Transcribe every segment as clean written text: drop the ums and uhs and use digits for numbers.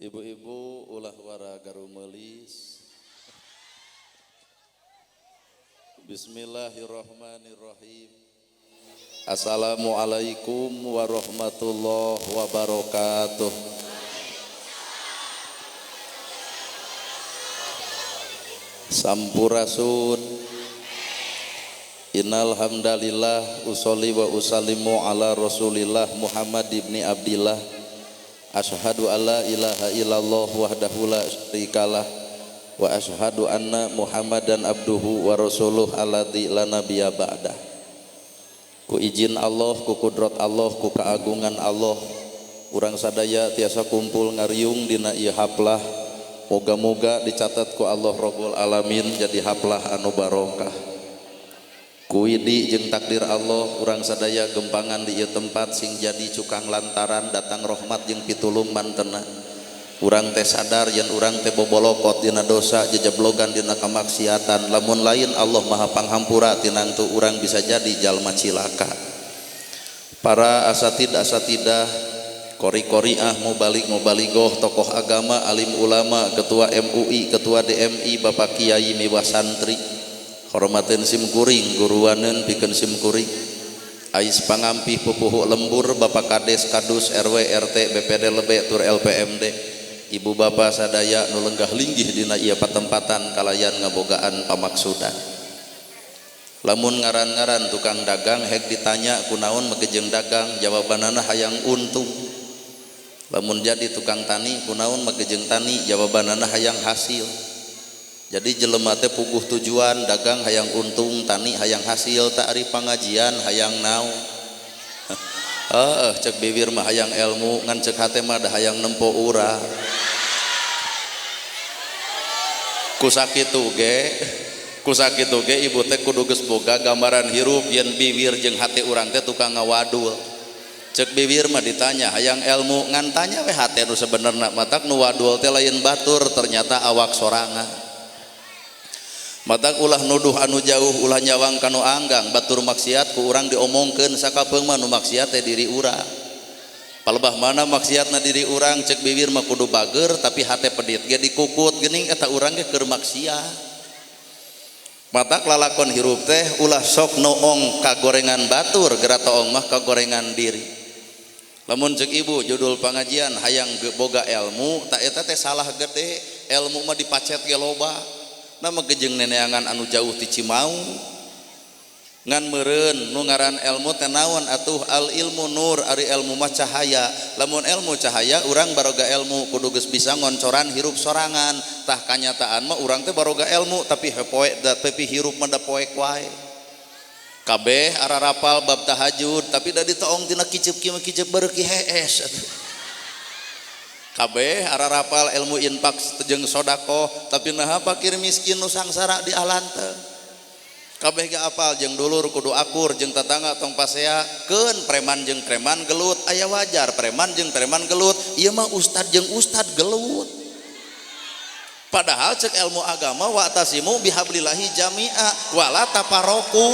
Ibu-ibu ulah wara garumelis. Bismillahirrahmanirrahim. Assalamualaikum warahmatullahi wabarakatuh. Sampurasun. Innal hamdalillah usolli wa usallimu ala Rasulillah Muhammad ibni Abdillah. Asyhadu alla ilaha illallah wahdahu la syarikalah wa asyhadu anna Muhammadan abduhu wa rasuluh alladzi la nabiyya ba'dah. Ku izin Allah, ku kudrat Allah, ku keagungan Allah, urang sadaya tiasa kumpul ngariung dina ieu haplah. Moga-moga dicatat ku Allah Rabbul Alamin jadi haplah anu barokah. Kuidi jeung takdir Allah urang sadaya gempangan di ieu tempat sing jadi cukang lantaran datang rahmat jeung pitulung mantena. Urang teh sadar yen urang teh bobolokot dina dosa jejeblogan dina kamaksiatan, lamun lain Allah Maha Panghampura tinantu urang bisa jadi jalma cilaka. Para asatidah kori-koriah mubalik-mubaligoh, tokoh agama, alim ulama, ketua MUI, ketua DMI, Bapak Kiai miwah santri, hormatin sim kuring guruaneun pikeun sim kuring, ais pangampih pupuhu lembur, Bapak Kades Kadus RW RT BPD Lebe tur LPMD, ibu bapak sadaya nu lenggah linggih dina ieu patempatan kalayan ngabogaan pamaksudan. Lamun ngaran-ngaran tukang dagang hek ditanya kunaon megejeng dagang, jawabanana hayang untung. Lamun jadi tukang tani kunaon megejeng tani, jawabanana hayang hasil. Jadi jelema teh puguh tujuan dagang hayang untung, tani hayang hasil, tak ari pangajian hayang naon. Cek bibir mah hayang ilmu, ngan cek hate mah da hayang nempo urang. Kusakitu ge ibu teh kudu geus boga gambaran hirup yen bibir jeung hate urang teh tukang ngawadul. Cek bibir mah ditanya hayang ilmu, ngan tanya we hate nu sebenarna matak nu wadul teh lain batur ternyata awak sorangan. Matak ulah nuduh anu jauh, ulah nyawang kanu anggang, batur maksiat ku urang diomongkeun sakapeung mah nu maksiat teh diri urang. Palebah mana maksiatna diri urang, cek bibir mah kudu bager tapi hate pedit ge dikukut geuning eta urang ge keur maksiat. Matak lalakon hirup teh ulah sok noong kagorengan batur, geura toong mah kagorengan diri. Lamun cek ibu judul pengajian hayang boga ilmu, tak eta teh salah gede. Ilmu mah dipacet ge loba. Nama gejeng neneangan anu jauh ti Cimau ngan meureun nu ngaran ilmu teh naon atuh? Al ilmu nur, ari ilmu mah cahaya. Lamun ilmu cahaya urang baroga ilmu kudu geus bisa ngoncoran hirup sorangan. Tah kanyataan mah urang teh baroga ilmu tapi hepoe tapi hirup mah da poek wae. Kabeh ararapal bab tahajud tapi da ditoong tina kicep kieu kicep beureuk hees. Kabeh ararapal ilmu infak jeung sodako tapi naha fakir miskin nu sangsara di alanteu. Kabeh ge apal jeung dulur kudu akur jeung tatangga tong paseakeun, preman jeung preman gelut aya wajar, preman jeung preman gelut ieu mah ustad jeung ustad gelut. Padahal cek ilmu agama wa'tasimu bihablillahi jami'a wala tafarraqu.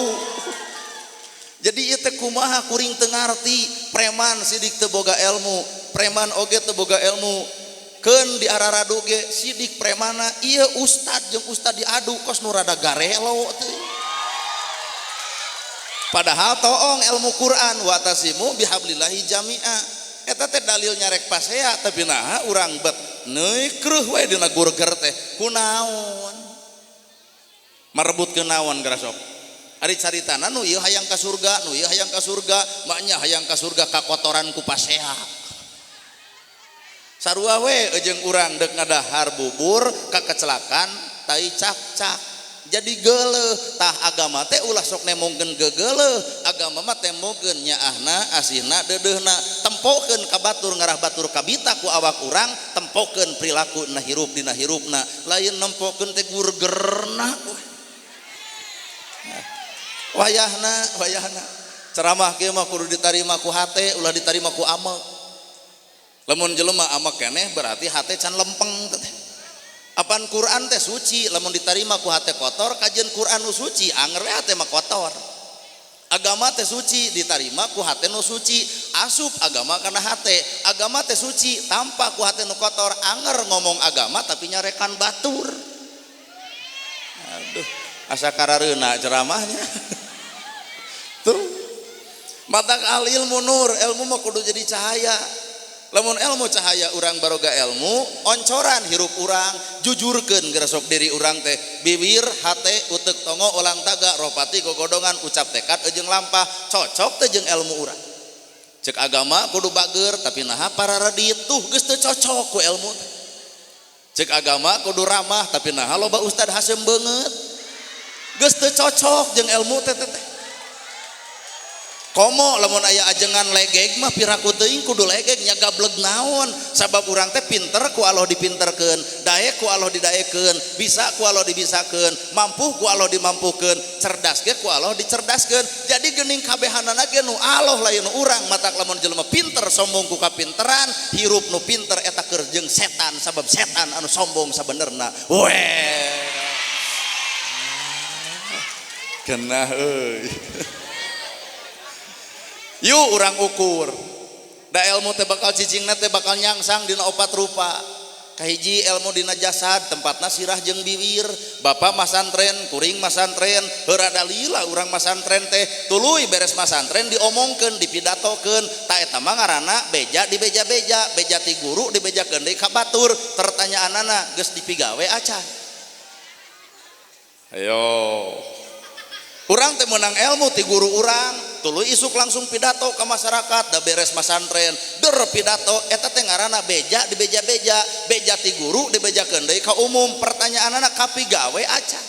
Jadi ieu teh kumaha kuring teu ngarti, preman sidik teu boga ilmu, preman oge teu boga ilmu. Keun di araradu ge sidik premana ieu ustad jeung ustad diadu kos nu rada garelo teh. Padahal toong ilmu Quran wa'tasimu bihablillahi jami'a. Eta teh dalil nyarek pasea tapi naha urang bet neukreuh we dina gurger teh kunaon? Marebutkeun naon garasok? Ari caritana nu ieu hayang ka surga, nu ieu hayang ka surga, maknya hayang ka surga kakotoran ku pasea. Sarua we jeung urang deuk ngadahar bubur kakecelakaan tai cak-cak. Jadi geuleuh, tah agama teh ulah sok nemongkeun gegeuleuh, agama mah temongkeun nyaahna, asihna, deudeuhna, tempokeun ka batur ngarah batur kabita ku awak urang, tempokeun perilaku na hirup dina hirupna, lain nempokeun teh gurgerna. Wayahna ceramah kieu mah kudu ditarima ku hate, ulah ditarima ku amek. Lamun jelema amek keneh berarti hate can lempeng teh. Apaan Quran teh suci, lamun ditarima ku hate kotor, kajian Quran nu suci, anger we hate mah kotor. Agama teh suci, ditarima ku hate nu suci, asup agama kana hate. agama teh suci tanpa ku hati nu kotor anger ngomong agama tapi nyarekan batur. Aduh asa karareuna ceramahnya. Tuh matak al ilmu nur, ilmu mah kudu jadi cahaya. Lamun ilmu cahaya urang baroga ilmu oncoran hirup urang jujurkeun geresok diri urang teh bibir hate utek tongo ulang taga ropati gogodongan ucap tekad jeung lampah cocok teh jeung ilmu urang. Cek agama kudu bager tapi naha para radit tuh geus teu cocok ku ilmu. Cek agama kudu ramah tapi naha loba ustad hasem beungeut geus teu cocok jeung ilmu teh. Komo lamun aya ajengan legeg mah piraku teuing kudu legeg nya gableg naon sabab urang teh pinter ku Allah dipinterkeun, daek ku Allah didaekeun, bisa ku Allah dibisakeun, mampu ku Allah dimampukeun, cerdas ge ku Allah dicerdaskeun. Jadi geuning kabehanana ge nu Allah lain nu urang matak lamun jelema pinter sombong ku kapinteran, hirup nu pinter eta keur jeung setan sabab setan anu sombong sabenerna. Weh. Kenah euy. Yuk urang ukur da ilmu teh bakal cicingna teh bakal nyangsang dina 4 rupa. Kahiji ilmu dina jasad tempatna sirah jeung bibir. Bapa masantren kuring masantren heurada lila urang masantren teh tuluy beres masantren diomongkeun dipidatokeun ta eta mah ngaranna beja di beja-beja beja ti guru dibejakeun deui ka batur pertanyaanana geus dipigawe acan. Ayo urang teh meunang ilmu ti guru urang tuluy isuk langsung pidato ke masyarakat da beres masantren der pidato eta teh ngaranna beja di beja-beja beja ti guru dibejakeun deui ka umum pertanyaanana kapigawe acan.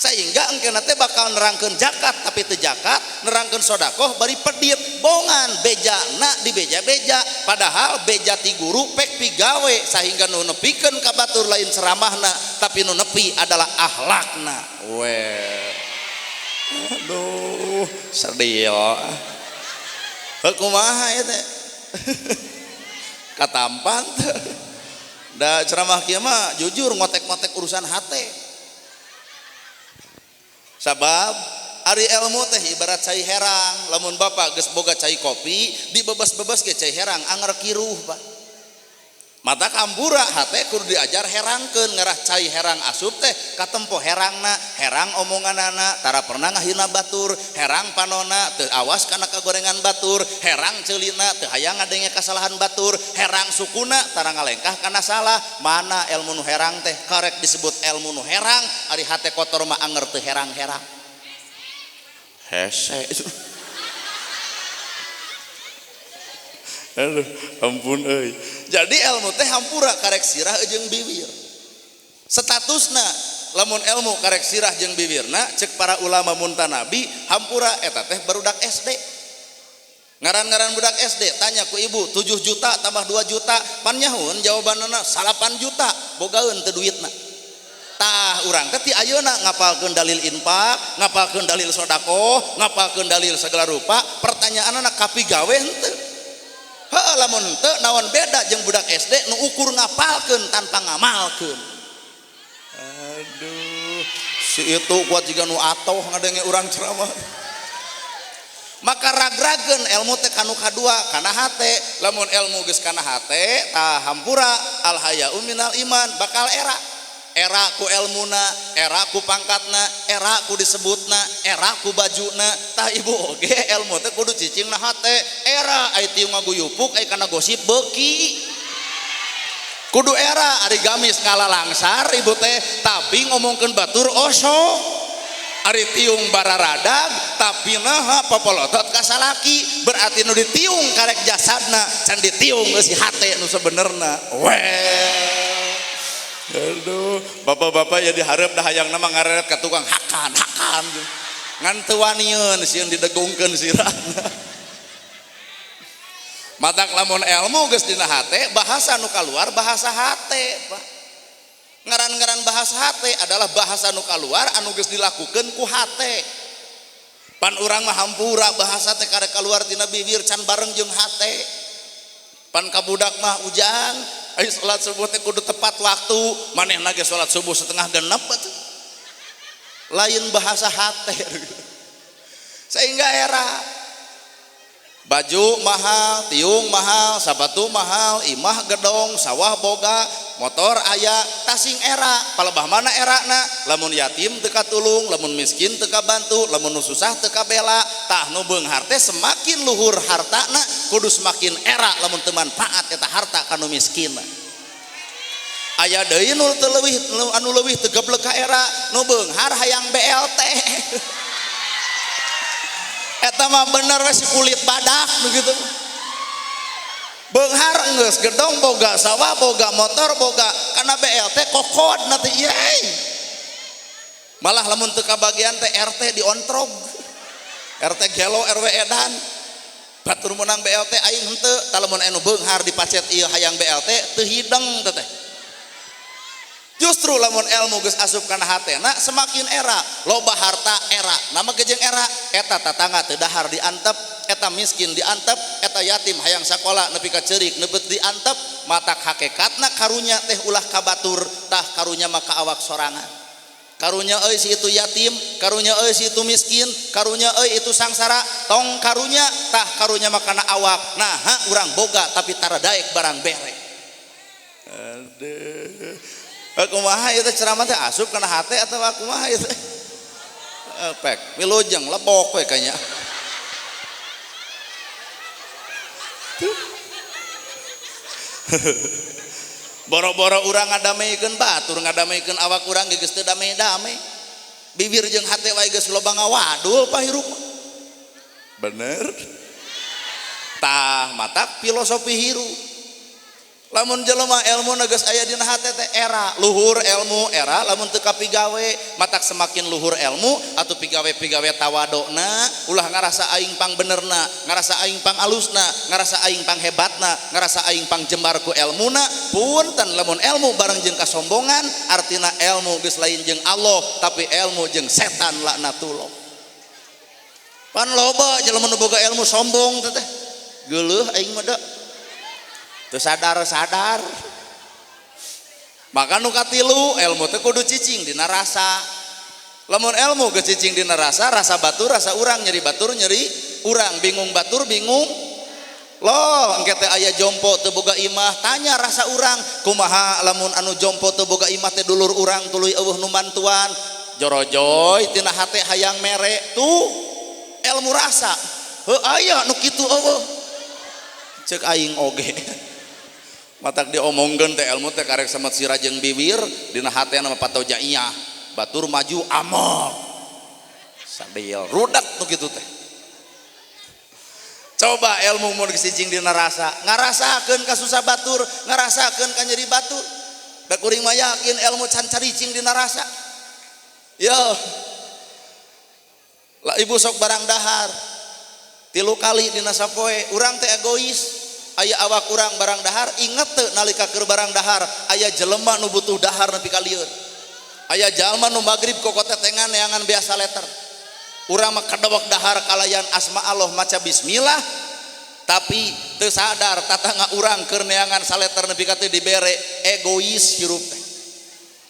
Sehingga engkeuna teh bakal nerangkeun zakat tapi teu zakat nerangkeun sedekah bari pedit bongan bejana di beja-beja padahal beja ti guru pek pigawe sehingga nu nepikeun ka batur lain ceramahna tapi nu nepi adalah akhlakna. Weh aduh sedih kumaha ya teh katampan da ceramah kieu mah jujur ngotek-ngotek urusan hate sabab ari ilmu teh ibarat cai herang lamun bapak geus boga cai kopi dibebas-bebas ge cai herang anger kiruh Pak. Mata kampura hate kudu diajar herangkeun ngarah cai herang asup teh katempo herangna herang omonganana tara pernah ngahina batur herang panona teu awas kana kagorengan batur herang ceulina teu hayang ngadenge kasalahan batur herang sukuna tara ngalengkah kana salah. Mana ilmu nu herang teh karek disebut ilmu nu herang ari hate kotor mah anger teu herang-herang hese. Aduh ampun euy. Jadi ilmu teh hampura karek sirah jeung bibir. Statusna lamun ilmu karek sirah jeung bibirna cek para ulama muntanabi hampura eta teh barudak SD. Ngaran-ngaran budak SD tanya ku ibu 7 juta tambah 2 juta pan nyahoun jawabanana 8 juta bogaeun teu duitna. Tah urang teh ti ayeuna ngapalkeun dalil infak, ngapalkeun dalil sedekah, ngapalkeun dalil segala rupa. Pertanyaanna kapigawe henteu? Heuh lamun henteu naon beda jeung budak SD nu ukur ngapalkeun tanpa ngamalkeun. Aduh si itu kuat jiga nu atoh ngadenge urang ceramah. Maka ragrageun ilmu teh kanu kadua kana hate. Lamun ilmu geus kana hate tah hampura al haya'u minal iman bakal era ku ilmuna, era ku pangkatna, era ku disebutna, era ku bajuna. Tah ibu oge ilmu teh kudu cicingna hate. Era aya tiung ngaguyupuk aya kana gosip beuki. Kudu era ari gamis ngalalangsar ibu teh tapi ngomongkeun batur oso. Ari tiung bararadag tapi naha popolotot ka salaki berarti nu ditiung karek jasadna can ditiung geus si hate nu sabenerna. Weh aduh bapak-bapak ya diharap dah hayang nama ngareret ka tukang hakan ngan teu wanieun sieun didegungkeun sirahna. Matak lamun ilmu geus dina hate bahasa nu kaluar bahasa hate Pak. Ngaran-ngaran bahasa hate adalah bahasa nu kaluar anu geus dilakukeun ku hate. Pan urang mah hampura bahasa teh karek kaluar tina bibir can bareng jeung hate. Pan kabudak mah ujang aya salat subuh teh kudu tepat waktu manehna ge salat subuh setengah genep atuh. Lain bahasa hate. Sehingga era baju mahal, tiung mahal, sabatu mahal, imah gedong, sawah boga, motor aya, tasing era, palebah mana erana, lamun yatim teka tulung, lamun miskin teka bantu, lamun nu susah teka bela, tah nu beunghar teh semakin luhur hartana, kudu semakin era lamun teu manfaat eta harta kanu miskin. Aya deui nu teu leuwih anu leuwih teu geblek ka era, nu beunghar hayang BLT. Eta mah bener we si kulit badak begitu. Beunghar geus gedong boga sawah boga motor boga kana BLT kokod nanti ieu. Malah lamun teu kabagian teh RT diontrog. RT gelo RW edan. Batur menang BLT aing henteu, talamun anu beunghar dipacet ieu hayang BLT teu hideng teh. Justru lamun ilmu geus asup kana hatena semakin era loba harta era nama gejeng era eta tatangga teu dahar diantep eta miskin diantep eta yatim hayang sakola nepi ka ceurik neubet diantep matak hakikatna karunya teh ulah ka batur tah karunya mah ka awak sorangan karunya euy si itu yatim karunya euy si itu miskin karunya euy itu sangsara tong karunya tah karunya mah kana awak naha urang boga tapi tara daek barang bere. Aduh kumaha ieu teh ceramah teh asup kana hate atawa kumaha ieu teh pek milujeng lebok we kayaknya. Boro-boro urang ngadameikeun batur ngadameikeun awak urang geus teu damai-damai bibir jeung hate wae geus loba ngawadul pahirup bener tah matak filosofi hirup. Lamun jelema ilmu geus aya dina hate teh era luhur ilmu era lamun teu kapigawe matak semakin luhur ilmu atuh pigawe-pigawe tawadona ulah ngarasa aing pang benerna ngarasa aing pang alusna ngarasa aing pang hebatna ngarasa aing pang jembar ku ilmuna punten lamun ilmu bareng jeung kasombongan artina ilmu geus lain jeung Allah tapi ilmu jeung setan laknatullah. Pan loba jelema nu boga ilmu sombong teh geuleuh aing mah da teu sadar maka nu katilu ilmu teh kudu cicing dina rasa lamun ilmu geus cicing dina rasa rasa batur rasa urang nyeri batur nyeri urang bingung batur bingung loh engke teh aya jompo teu boga imah tanya rasa urang kumaha lamun anu jompo teu boga imah teh dulur urang tuluy eueuh nu mantuan jorojoy tina hate hayang mere tuh ilmu rasa heuh aya nu kitu eueuh ceuk aing oge. Matak diomongkeun teh ilmu teh karek samet sira jeung bibir dina hatena mah patojaiyah batur maju amok sadil rudak nu kitu teh. Coba ilmu mun cicing dina rasa ngarasakeun ka susah batur ngarasakeun ka nyeri batur da kuring mah yakin ilmu can caricing dina rasa yo lah ibu sok barang dahar 3 kali dina sapoe urang teh egois. Aya awak urang barang dahar inget teu nalika keur barang dahar aya jelema nu butuh dahar nepi ka lieur aya jalma nu magrib kokotetengan neangan biasa letter urang mah kadawak dahar kalayan asma Allah maca bismillah tapi teu sadar tatangga urang keur neangan saleter nepi ka teu dibere egois hirup teh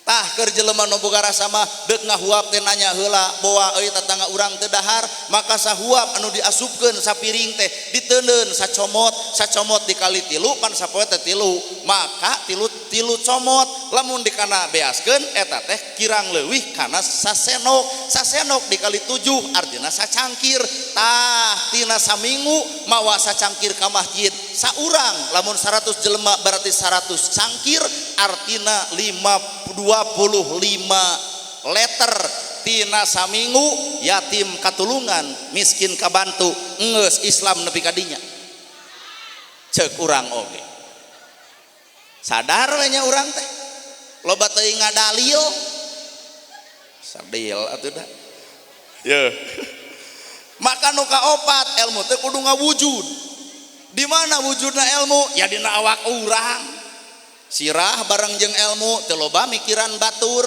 tah keur jelema nu boga rasa mah deuk ngahuap teh nanya heula boa euy tatangga urang teu dahar maka sahuap anu diasupkeun sapiring teh diteuneun sacomot dikali 3 pan sapoe teh 3 maka tilu comot lamun dikana beaskeun eta teh kirang leuwih kana sasenok dikali 7 artina sacangkir tah tina saminggu mawa sacangkir ka masjid saurang lamun 100 jelema berarti 100 cangkir artina 25 liter tina saminggu yatim katulungan miskin kabantu geus Islam nepi ka dinya ceuk urang oge sadar we nya urang teh loba teuing ngadalil sadil atuh da ye maka nu kaopat ilmu teh kudu ngawujud di mana wujudna ilmu ya dina awak urang sirah bareng jeung ilmu teu loba mikiran batur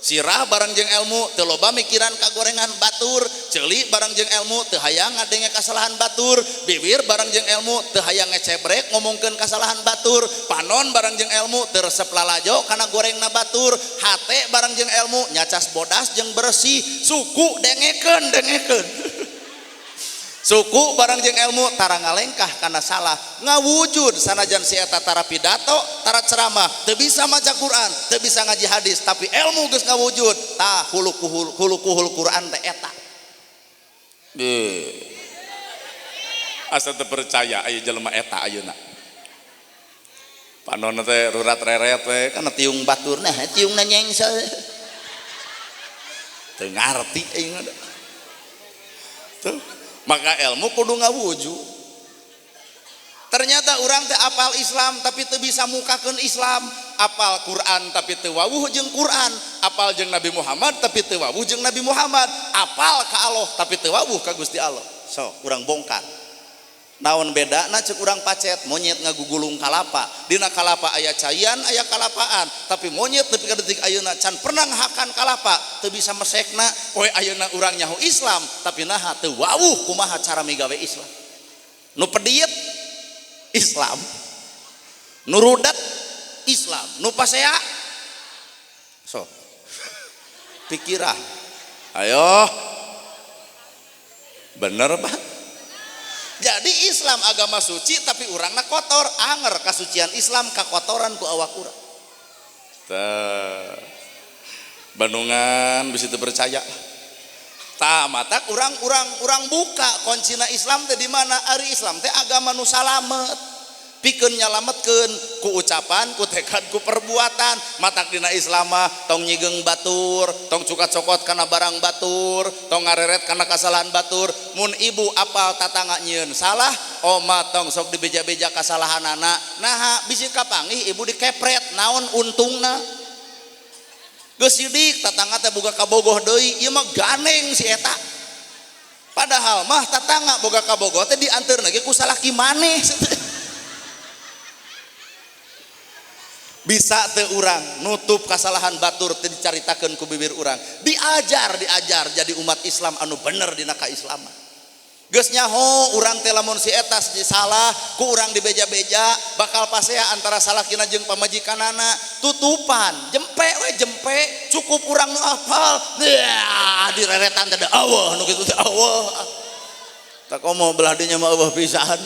sirah bareng jeung ilmu teu loba mikiran kagorengan batur ceuli bareng jeung ilmu teu hayang ngadenge kasalahan batur bibir bareng jeung ilmu teu hayang ngecebrek ngomongkeun kasalahan batur panon bareng jeung ilmu teu resep lalajo kana gorengna batur hate bareng jeung ilmu nyacas bodas jeung bersih suku dengekeun suku barang jeung ilmu tara ngalengkah karena salah ngawujud sanajan si eta tara pidato tara ceramah teu bisa maca Quran teu bisa ngaji hadis tapi ilmu geus ngawujud tah hulukuhul Quran teh eta asa teu percaya aya jelema eta ayeuna panon teh rurat reret we kana tiung batur nah tiungna nyengsel teu ngarti aing tuh. Maka ilmu kudu ngawujud. Ternyata orang teh apal Islam tapi teu bisa mukakeun Islam, apal Quran tapi teu wawuh jeung Quran, apal jeung Nabi Muhammad tapi teu wawuh jeung Nabi Muhammad, apal ka Allah tapi teu wawuh ka Gusti Allah. So, urang bongkar. Naon bedana ceuk urang pacet monyet ngagugulung kalapa. Dina kalapa aya cayan, aya kalapaan, tapi monyet nepi ka detik ayeuna can pernah ngahakan kalapa, teu bisa mesekna, poe ayeuna urang nyaho Islam, tapi naha teu wawuh kumaha cara migawe Islam. Nu pediet Islam, nu rudat Islam, nu pasea so pikiran. Ayo. Bener, Pak? Jadi Islam agama suci tapi urangna kotor, anger kasucian Islam kakotoran ku awak urang. Bandungan bisa percaya. Tah matak urang buka kuncina Islam teh di mana? Ari Islam teh agama nu salamet. Pikeun nyalametkeun ku ucapan, ku tekad, ku perbuatan. Matak dina Islam mah tong nyigeng batur, tong cuka cokot kana barang batur, tong ngareret kana kasalahan batur. Mun ibu apal tatangga nyieun salah, oma tong sok dibeja-beja kasalahanana. Nah, bisi kapanggih ibu dikepret, naon untungna? Geus sidik tatangga teh boga kabogoh deui, ieu mah ganeng si eta. Padahal mah tatangga boga kabogoh teh dianteurna ge ku salaki maneh. Bisa teu urang nutup kasalahan batur teu dicaritakeun ku bibir urang, diajar jadi umat Islam anu bener dina kaislaman. Geus nyaho urang teh lamun si eta salah ku urang dibeja-beja bakal pasea antara salakina jeung pamajikanana tutupan jempe cukup urang nu hafal direretan teh Allah nu kitu teh Allah tak komo belah dinya mah Allah pisan.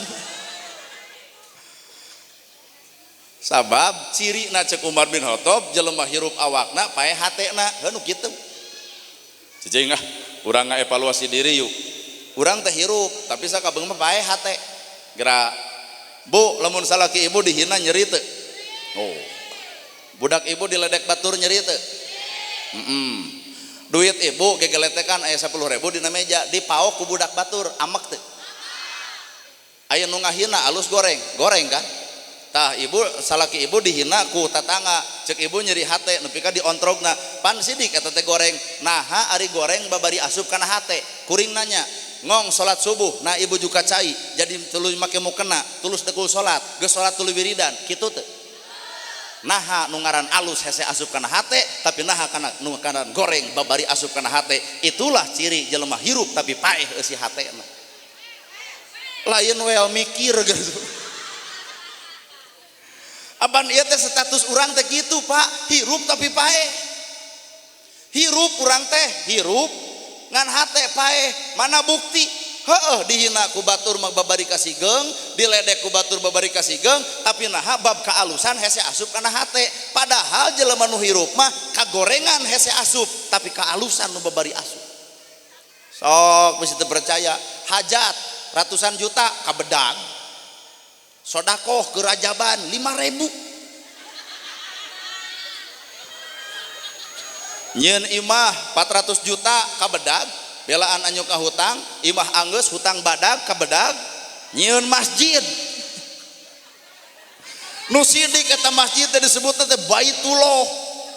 Sabab ciri na cek Umar bin Khattab jelema hirup awakna pae hatena heuh nu kitu. Cicing urang ngaevaluasi diri yuk. Urang teh hirup tapi sakabeung mah pae hate. Geura Bu lamun salaki ibu dihina nyeri teu? Oh. Budak ibu diledek batur nyeri teu? Duit ibu gegeletekan aya 10.000 dina meja dipaok ku budak batur amek teu? Aya nu ngahina alus goreng kan? Tah ibu salaki ibu dihina ku tatangga cek ibu nyeri hate nepi ka diontrogna pan sidik eta teh goreng naha ari goreng babari asup kana hate kuring nanya ngong salat subuh nah ibu juga cai jadi tuluy make mukena tulus dekul salat geus salat tuluy wiridan kitu teu naha nu ngaran alus hese asup kana hate tapi naha kana nu ngaran goreng babari asup kana hate itulah ciri jelema hirup tapi paeh eusi hatena lain well mikir gitu. Aban ieu teh status urang teh kitu Pak, hirup tapi pae. Hirup urang teh hirup ngan hate pae. Mana bukti? Heueuh dihina ku batur mah babari kasigeng, diledek ku batur babari kasigeng, tapi naha bab kaalusan hese asup kana hate. Padahal jelema nu hirup mah kagorengan hese asup, tapi kaalusan nu babari asup. Sok bisa teu percaya, hajat ratusan juta kabedag. Sodakoh kerajaban 5.000 nyeun imah 400 juta kabedag belaan anyuk ka hutang imah anggeus hutang badag kabedag nyeun masjid nu sidik eta masjid teh disebut teh Baitullah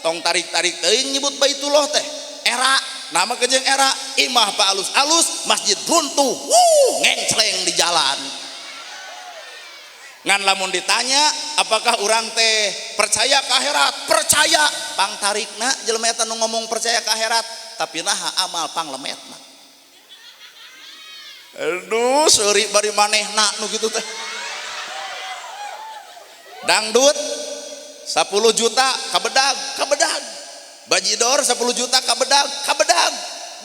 tong tarik-tarik teuing nyebut Baitullah teh era nama kejeng era imah pa alus-alus masjid runtuh ngencleng di jalan. Ngan lamun ditanya apakah urang teh percaya ke akhirat? Percaya. Pang tarikna jelema eta nu ngomong percaya ke akhirat, tapi naha amal panglemetna. Aduh, seuri bari manehna nu kitu teh. Dangdut 10 juta kabedag. Bajidor 10 juta kabedag.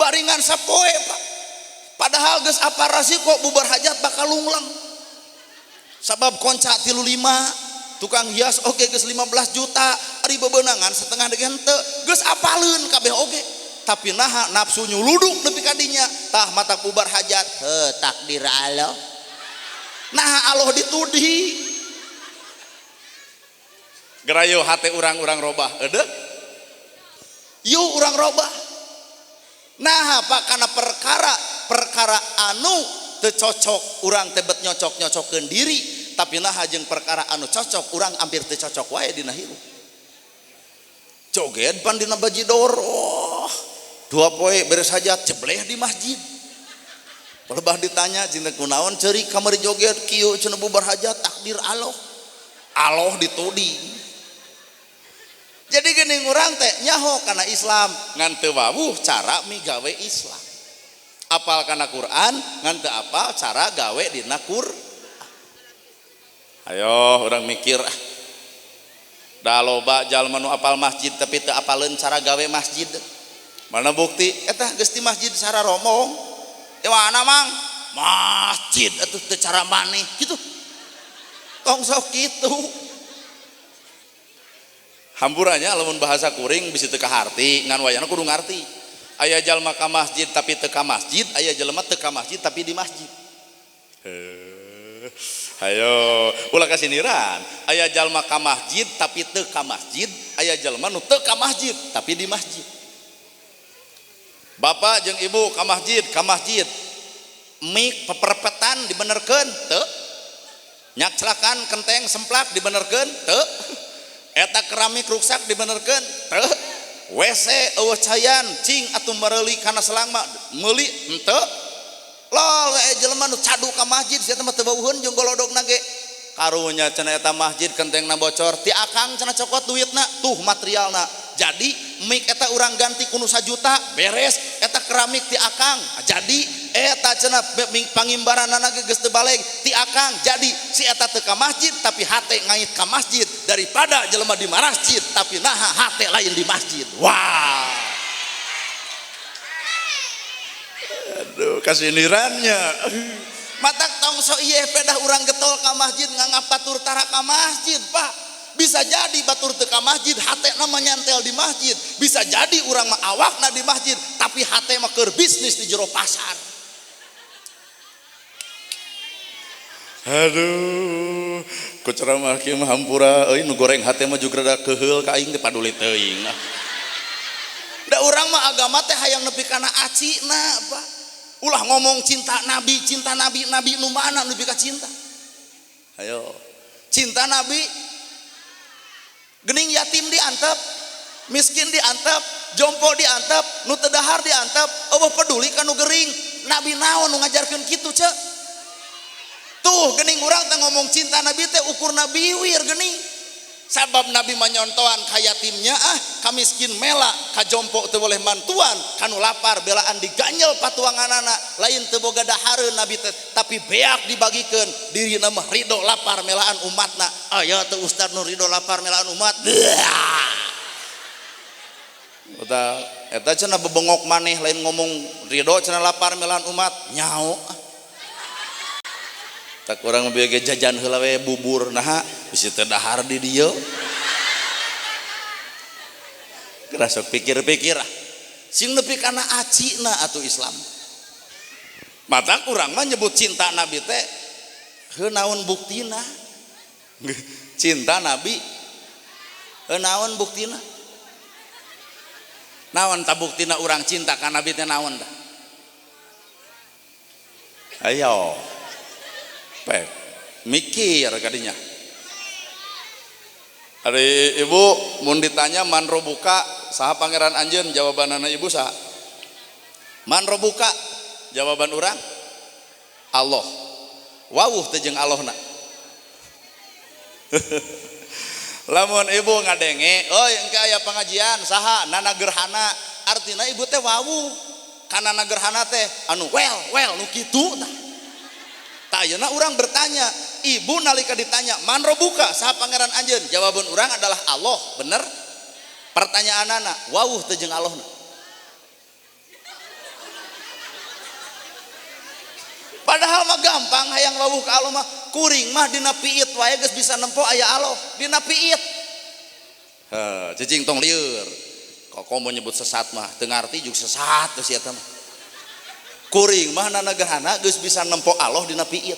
Baringan sapoe, Pak. Padahal geus apa rasiko bubar hajat bakal lunglang. Sabab konca 35 tukang hias oge geus 15 juta, ari bebeunangan setengah degen teu geus apaleun kabeh oge. Tapi naha nafsu nyuluduk nepi ka dinya, tah mata bubar hajat, heuh takdir Allah. Naha Allah ditudi. Gerayo hate urang-urang robah, eudeuh. Yuk urang robah. Nah Pak karena perkara anu teu cocok urang teh bet nyocok-nyocokeun diri, tapi nah jeung perkara anu cocok urang hampir teu cocok wae dina hirup. Joget pan dina bajidor, oh, 2 poe beres hajat cebleh di masjid. Pelebah ditanya cinta kunaon ceurik kamari joget kieu cenah bubar hajat takdir Allah. Allah dituding. Jadi geuning urang teh nyaho kana Islam ngan teu wawuh cara migawe Islam. Apal kana Quran ngan teu apal cara gawe dina Quran. Ayo urang mikir da loba jalma nu apal masjid tapi teu apaleun cara gawe masjid. Mana bukti eta geus ti masjid sara romong. Teh mana mang? Masjid atuh teu cara maneh kitu. Tong sok kitu. Hamburanya lamun bahasa kuring bisa teu kaharti ngan wayana kudu ngarti. Aya jalma ka masjid tapi teu ka masjid, aya jalma teu ka masjid tapi di masjid. Ayo, ulah kasiniran. Aya jalma ka masjid tapi teu ka masjid, aya jalma nu teu ka masjid tapi di masjid. Bapak jeung ibu ka masjid. Mik peperpetan dibenerkeun teu? Nyak celakan kenteng semplak dibenerkeun teu? Eta keramik rusak dibenerkeun teu? WC eueuh cayan cing atuh mereuli kana selang mah meuli henteu? Lol jelema nu cadu ka masjid sia teh mah teu bauheun jeung golodogna ge. Karunya cenah eta masjid kentengna bocor ti akang cenah cokot duitna tuh materialna. Jadi mik eta urang ganti kudu 1 juta beres eta keramik ti akang. Jadi eta cenah pangimbaranana geus teu baleg ti akang. Jadi si eta teu ka masjid tapi hate ngait ka masjid daripada jelema di masjid tapi naha hate lain di masjid. Wah. Aduh kasinirannya. Matak tongso ieu pedah urang getol ka masjid nganggapatur tara ka masjid, Pak. Bisa jadi batur teu ka masjid hate nama nyantel di masjid. Bisa jadi urang mah awakna di masjid tapi hate mah keur bisnis di jero pasar. Aduh, ku ceramah kieu mah hampura euy nu goreng hate mah juga rada keheul ka aing teh paduli teuing. Da urang mah agama teh hayang nepi kana acina, Pak. Ulah ngomong cinta nabi nu mana nepi ka cinta. Ayo. Cinta nabi geuning yatim diantep, miskin diantep, jompo diantep, nu teu dahar diantep, eueuh peduli ka nu gering. Nabi naon nu ngajarkeun kitu, ce? Tuh geuning urang teh ngomong cinta nabi teh ukur nabi wir geuning. Sabab nabi manyontoan ka yatimnya ka miskin mela, ka jompo teu boleh mantuan, kanu lapar belaan diganyel patuanganana, lain teu boga dahareun nabi teh tapi beak dibagikeun, dirina mah ridho lapar melaan umatna. Aya teu ustad nu ridho lapar melaan umat. Eta cenah bebengok maneh lain ngomong ridho cenah lapar melaan umat nyao. Tak urang bieu ge jajan heula we bubur naha bisi teu dahar di dieu. Geura sok pikir-pikir sing nepi kana acina atuh Islam. Mata urang mah nyebut cinta nabi teh heuh naon buktina? Cinta nabi heuh naon buktina? Naon ta buktina urang cinta ka nabi teh naon tah? Ayo pek mikir kadinya. Ari ibu mun ditanya man robuka saha pangeran anjeun jawabanana ibu saha? Man robuka jawaban urang Allah. Wawuh teh jeung Allahna. Lamun ibu ngadenge, "Oi engke aya pengajian saha nana gerhana." Artina ibu teh wawuh kana nana gerhana teh anu well nu kitu tah. Ayeuna urang bertanya, ibu nalika ditanya man robuka saha pangeran anjeun, jawaban urang adalah Allah, bener? Pertanyaanana wawuh teh jeung Allahna. Padahal mah gampang hayang wawuh ka Allah mah kuring mah dina piit wae geus bisa nempo aya Allah dina piit. Cicing tong lieur. Kok mau nyebut sesat mah teu ngarti juga sesat geus eta mah. Kuring mah nanagahana geus bisa nempo Allah dina piit.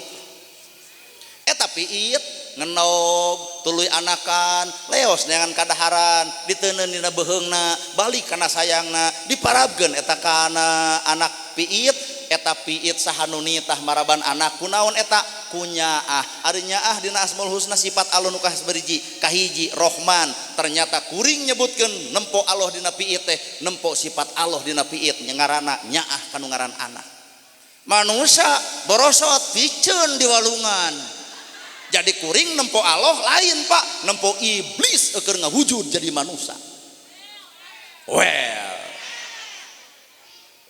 Eta piit ngenog tuluy anakan leos neangan kadaharan diteuneun dina beheungna balik kana sayangna diparabkeun eta kana anak piit. Eta piit sahanu nitah maraban anak kunaon eta kunyaah ari nyaah dina asmaul husna sifat Allah nu kahiji kahiji Rahman ternyata kuring nyebutkeun nempo Allah dina piit teh nempo sifat Allah dina piit ngaranna nyaah kanu ngaran anak manusia borosot piceun di walungan jadi kuring nempo Allah lain Pak nempo iblis keur ngawujud jadi manusia well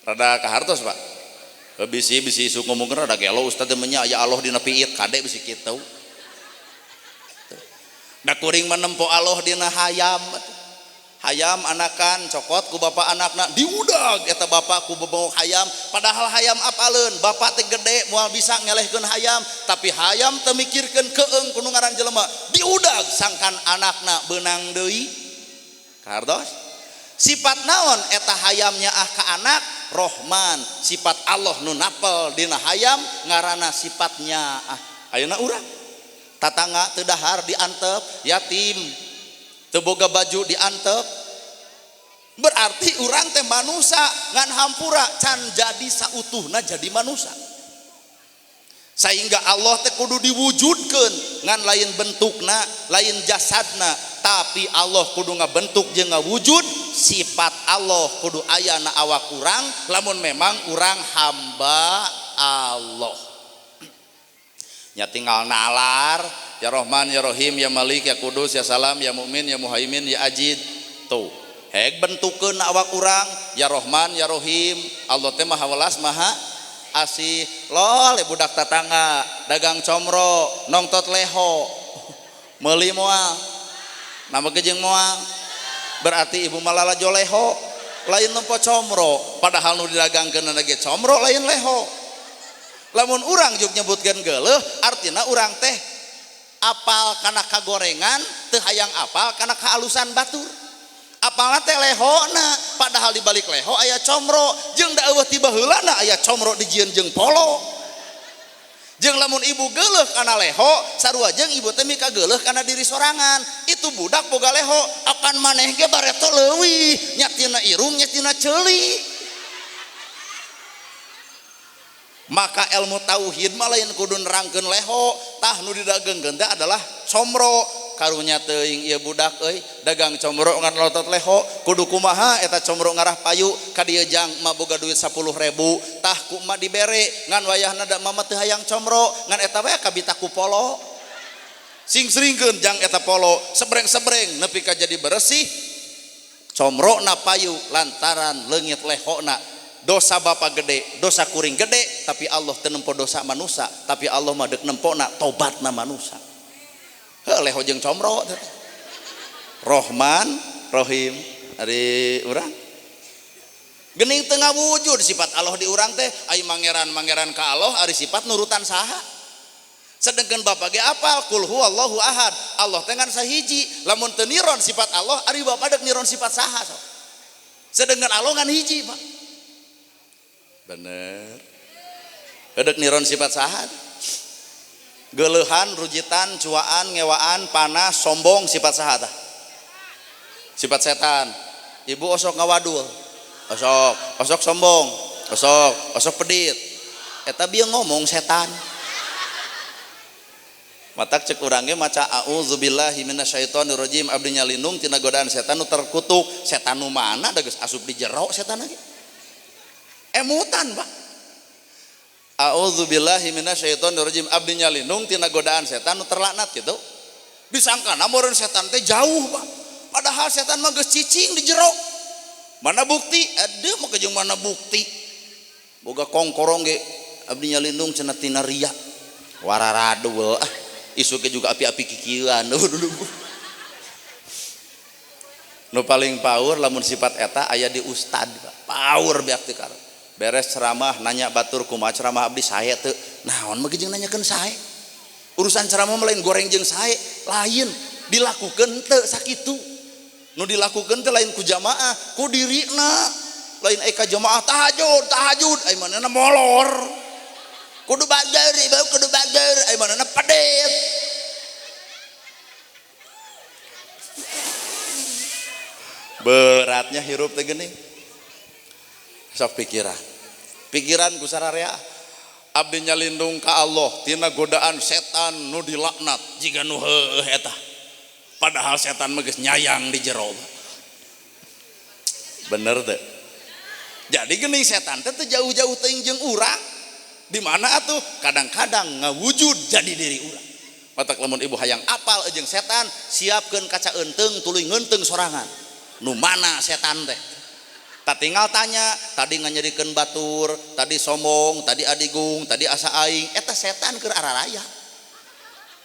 rada kahartos Pak bisi isuk ngomongkeun rada gelo ustaz teh nya aya Allah dina piit kade bisi kitu da kuring menempo Allah dina hayam anakan cokot ku bapak anakna diudag eta bapak ku bebau hayam padahal hayam apaleun bapak teh gede moal bisa ngelehkeun hayam tapi hayam teu mikirkeun keung kudu ngaran jelema diudag sangkan anakna beunang deui kardos sifat naon eta hayamnya ka anak Rahman sifat Allah nu napel dina hayam ngaranna sifatnya ayeuna urang tatangga teu dahar diantep yatim teu boga baju diantep berarti urang teh manusia ngan hampura can jadi sautuhna jadi manusia sehingga Allah teh kudu diwujudkeun ngan lain bentukna lain jasadna tapi Allah kudu ngabentuk jeung ngawujud sifat Allah kudu aya na awak urang lamun memang urang hamba Allah nya tinggal nalar ya Rahman ya Rahim ya Malik ya Kudus ya Salam ya Mukmin ya Muhaimin ya Ajid tuh hek bentukeun awak urang ya Rahman ya Rahim Allah teh maha welas maha asih lol budak tatangga dagang comro nongtot leho meuli moal nama gejeng moal berarti ibu malala joleho lain nempo comro padahal nu didagangkeun ge comro lain leho lamun urang juk nyebutkeun geuleuh artina urang teh apal kana kagorengan teu hayang apal kana kaalusan batur apalna teh lehona padahal di balik leho aya comro jeung da eueuh ti baheulana aya comro dijieun jeung polo jeung lamun ibu geuleuh kana leho sarua jeung ibu teh mika geuleuh kana diri sorangan itu budak boga leho akan maneh ge bareto leuwih nya tina irung nya tina ceuli maka ilmu tauhid mah lain kudu nerangkeun leho tah nu didageungkeun teh adalah comro karunya teuing ieu budak euy dagang comro ngan lotot leho kudu kumaha eta comro ngarah payu ka dieu jang mah boga duit 10.000 tah ku mah dibere ngan wayahna da mama teu hayang comro ngan eta bae kabita ku polo sing sringkeun jang eta polo sebreng-sebreng nepi ka jadi bersih comro na payu lantaran leungit lehona dosa bapa gede dosa kuring gede tapi Allah teu nempo dosa manusia tapi Allah mah deuk nempona tobatna manusia leho jeung comro Rahman Rahim ari urang geuning teu ngawujud sifat Allah di urang teh ai mangeran ka Allah ari sifat nurutan saha sedengkeun bapa ge apal kul huwallahu ahad Allah teh ngan sahiji lamun teu niron sifat Allah ari bapa deuk niron sifat saha so sedengkeun Allah ngan hiji Pak bener deuk niron sifat saha geleuhan, rujitan, cuaan, ngewaan, panas, sombong sifat saha tah? Sifat setan. Ibu osok ngawadul. Osok sombong. Osok pedit. Eta bieu ngomong setan. Matak cek urang ge maca auzubillahi minasyaitonirrajim abdi nyalindung tina godaan setan nu terkutuk. Setan nu mana da geus asup di jero setan lagi. Emutan, Pak. A'udzubillahi minasyaitonirrajim abdi nyalindung tina godaan setan nu terlaknat gitu disangkana meureun setan teh jauh Pak padahal setan mah geus cicing di jero mana bukti aduh mah jeung mana bukti boga kongkorong ge abdi nyalindung cenah tina ria wararadul isu ge juga api-api kikieuan nu paling paur lamun sifat eta aya di ustad Pak paur beak teh karep beres ceramah nanya batur kumaha ceramah abdi sae teu naon mah jeung nanyakeun sae urusan ceramah lain goreng jeung sae lain dilakukeun teu sakitu nu dilakukeun teh lain ku jamaah ku dirina lain eka jamaah tahajud ai manehna molor kudu bager ai manehna pedet beratnya hirup teh geuning sok pikiran ku sararea abdi nyalindung ka Allah tina godaan setan nu dilaknat jiga nu heueuh eta padahal setan mah geus nyayang di jero bener teh jadi geuning setan teh jauh-jauh teuing jeung urang di mana atuh kadang-kadang ngawujud jadi diri urang matak lamun ibu hayang apal jeung setan siapkeun kaca eunteng tuluy ngeunteng sorangan nu mana setan teh tak tinggal tanya tadi nganyerikeun batur tadi sombong tadi adigung tadi asa aing eta setan keur araraya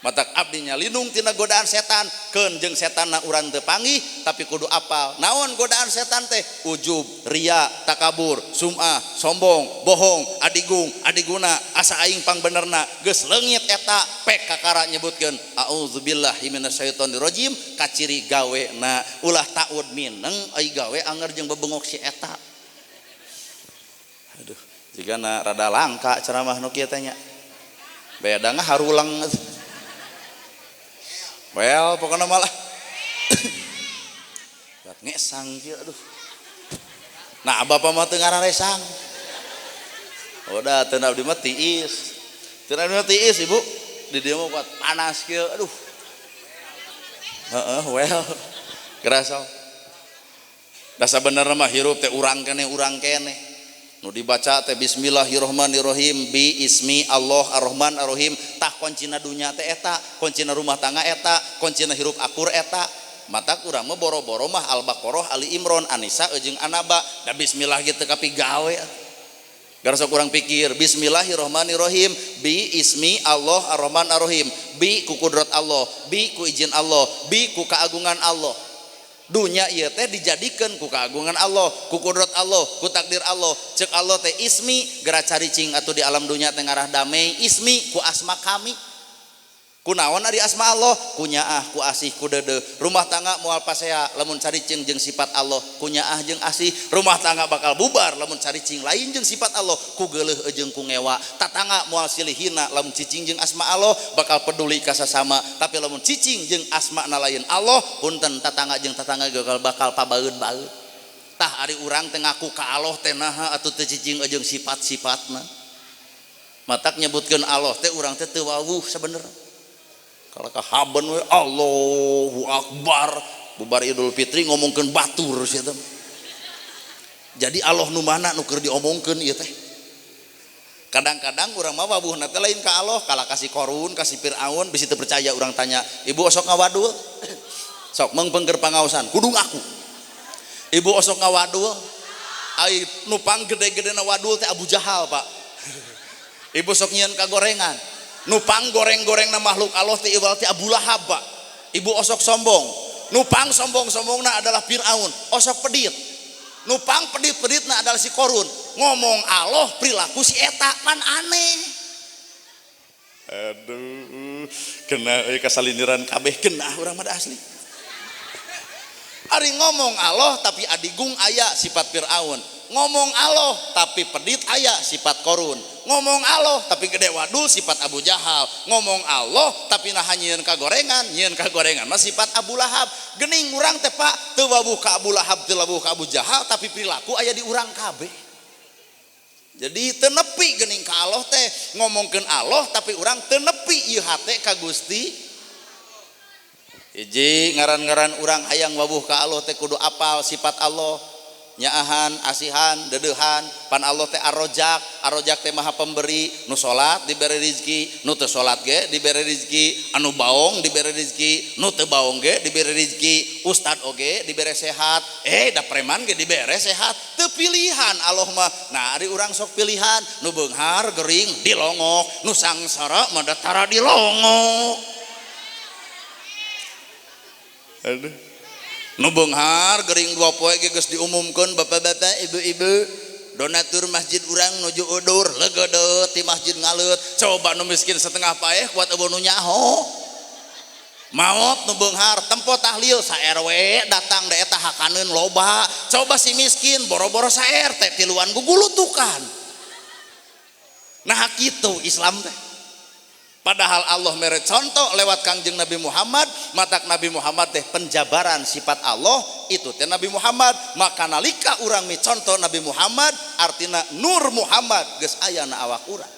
matak abdi nyalindung tina godaan setan keun jeung setanna urang teu panggih tapi kudu apal naon godaan setan teh ujub ria takabur sum'ah sombong bohong adigung adiguna asa aing pangbenerna geus leungit eta pek kakara nyebutkeun auzubillahi minasyaitonir rajim kaciri gawena ulah taud mineng ai gawe anger jeung bebengok si eta aduh jigana rada langka ceramah nu kieu teh nya bedana harulang well pokoknya malah ngesang kieu aduh nah bapak mah teu ngararesang udah teu abdi mah tiis ibu di dieu mah kuat panas kieu aduh heeh well kerasa dasa bener mah hirup teh urang kene nu dibaca teh bismillahirrahmanirrahim bi ismi Allah ar-Rahman ar-Rahim tah kuncina dunya teh eta kuncina rumah tangga eta kuncina hirup akur eta matak urang mah boro-boro mah Al-Baqarah Ali Imran An-Nisa jeung An-Naba da bismillah kitu teh kapi gawe garasa kurang pikir bismillahirrahmanirrahim bi ismi Allah ar-Rahman ar-Rahim bi ku kudrat Allah bi ku izin Allah bi ku kaagungan Allah dunya ieu teh dijadikeun ku kaagungan Allah ku kudrat Allah ku takdir Allah ceuk Allah teh ismi geura caricing atuh di alam dunya teh ngarah damai ismi ku asma kami kunaon ari asma Allah ku nyaah ku asih ku deudeuh rumah tangga moal pasea lamun caricing jeung sifat Allah ku nyaah jeung asih rumah tangga bakal bubar lamun caricing lain jeung sifat Allah ku geuleuh jeung ku ngewa tatangga moal silihina lamun cicing jeung asma Allah bakal peduli ka sasama tapi lamun cicing jeung asma na lain Allah punten tatangga jeung tatangga bakal pabaeud-baeud tah ari urang teh ngaku ka Allah teh naha atuh teu cicing jeung sifat-sifatna matak nyebutkeun Allah teh urang teh teu wawuh sabenerna kalau kahaban we Allahu Akbar bubar Idul Fitri ngomongkeun batur sia teh. Jadi Allah nu mana nu keur diomongkeun ieu teh. Kadang-kadang urang mah wabuhna teh lain ka Allah, kala kasih Qarun, kasih Firaun bisi teu percaya urang tanya, "Ibu osok ngawadul?" Sok meungpeung keur pangaosan, kudu ngaku. Ibu osok ngawadul? Ai nupang gede-gedena wadul teh Abu Jahal, Pak. Ibu sok nyieun kagorengan. Nupang goreng-goreng na makhluk Allah teh ibaratnya Abu Lahab Pak. Ibu osok sombong nupang sombong-sombongna adalah Firaun osok pedit nupang pedit-peditna adalah si Qarun ngomong Allah perilaku si eta pan aneh aduh kena kasaliniran kabeh kena urang mah asli ari ngomong Allah tapi adigung aya sifat Firaun ngomong Allah tapi pedit aya sifat Qarun ngomong Allah tapi gede wadul sifat Abu Jahal ngomong Allah tapi nah nyieun kagorengan mah sifat Abu Lahab geuning urang teh Pak teu wabuh ka Abu Lahab teu wabuh ka Abu Jahal tapi perilaku aya di urang kabeh jadi teu nepi geuning ka Allah teh ngomongkeun Allah tapi urang teu nepi ieu hate ka Gusti hiji ngaran-ngaran urang hayang wabuh ka Allah teh kudu apal sifat Allah nyaahan asihan dedeuhan pan Allah teh arojak teh maha pemberi nu salat dibere rezeki nu teu salat ge dibere rezeki anu baong dibere rezeki nu teu baong ge dibere rezeki ustad oge dibere sehat da preman ge dibere sehat teu pilihan Allah mah nah ari urang sok pilihan nu beunghar gering dilongok nu sangsara mah datara dilongok aduh nu beunghar gering 2 poe ge geus diumumkeun bapak-bapak ibu-ibu donatur masjid urang nuju udur legedet di masjid ngalut coba nu miskin setengah paeh kuat eueuh nu nyaho maot nu beunghar tempo tahlil sa RW datang da eta hakaneun loba coba si miskin boro-boro sa RT tiluan gugulutukan nah kitu Islam teh padahal Allah mere contoh lewat Kangjeng Nabi Muhammad matak Nabi Muhammad teh penjabaran sifat Allah itu teh Nabi Muhammad maka nalika urang mi contoh Nabi Muhammad artina Nur Muhammad geus aya na awak urang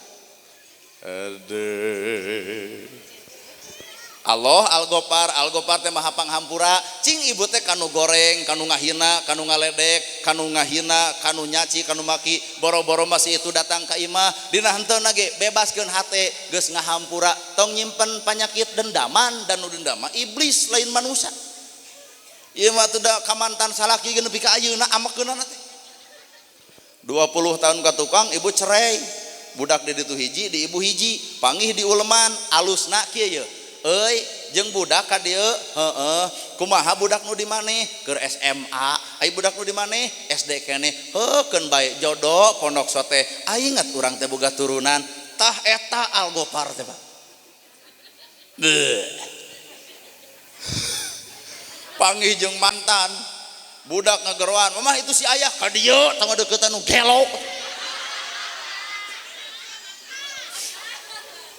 Allah Al-Ghafar teh maha panghampura cing ibu teh kanu goreng kanu ngahina kanu ngaledek kanu ngahina kanu nyaci kanu maki boro-boro masih itu datang ka imah dina henteu ge bebaskeun hate geus ngahampura tong nyimpen penyakit dendaman dan nu dendama iblis lain manusia ieu mah teu da kamantan salaki geus nepi ka ayeuna amekeunana teh 20 tahun ka tukang ibu cerai budak di ditu hiji di ibu hiji pangih di uleman alusna kieu ye euy jeung budak ka dieu kumaha budak nu di maneh keur SMA ai budak nu di maneh SD keneh heukeun bae jodoh pondok sote ai inget urang teh boga turunan tah eta Al-Ghafar teh Pak panggih jeung mantan budak ngageroan mah itu si ayah ka dieu tong deuketan nu gelo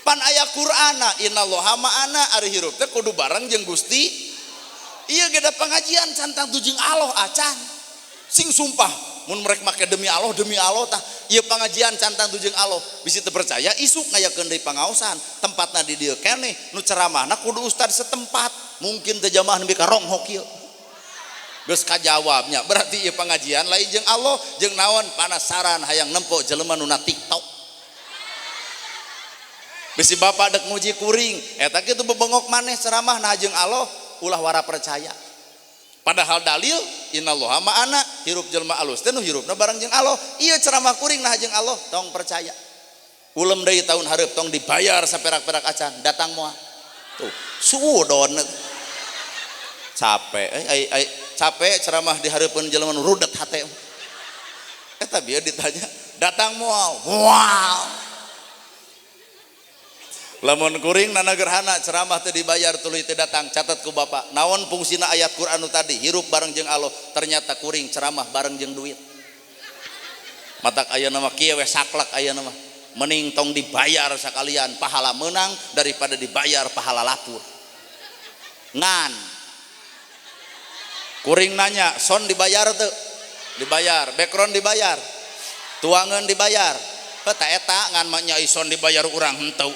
pan aya Qur'ana innallaha ma'ana ari hirup teh kudu bareng jeung Gusti ieu ge da pengajian cantang tujing Allah acan sing sumpah mun merek make demi Allah tah ieu pengajian cantang tujing Allah bisi teu percaya isuk ngayakeun deui pangaosan tempatna di dieu keneh nu ceramahna kudu ustad setempat mungkin teh jamaah nepi ka ronghok ieu geus kajawabnya berarti ieu pengajian lain jeung Allah jeung naon panasaran hayang nempo jelema nu na TikTok bisi bapak dek nguji kuring eta kitu bebengok maneh ceramah nah jeung Allah ulah wara percaya padahal dalil innallaha ma'ana hirup jelema alus teh nu hirupna bareng jeung Allah ieu ceramah kuring nah jeung Allah tong percaya ulem deui tahun hareup tong dibayar saperak-perak acan datang moal tuh suudon capek capek ceramah di hareupeun jelema nu rudet hate eta bieu ditanya datang moal wow lamun kuring nana gerhana ceramah teu dibayar tuluy teu datang catat ku bapak naon fungsina ayat Quran nu tadi hirup bareng jeung Allah ternyata kuring ceramah bareng jeung duit matak ayeuna mah kieu we saklek ayeuna mah mending tong dibayar sakalian pahala menang daripada dibayar pahala lapur ngan kuring nanya son dibayar teu dibayar background dibayar tuangan dibayar eta eta ngan mah nya ison dibayar urang henteu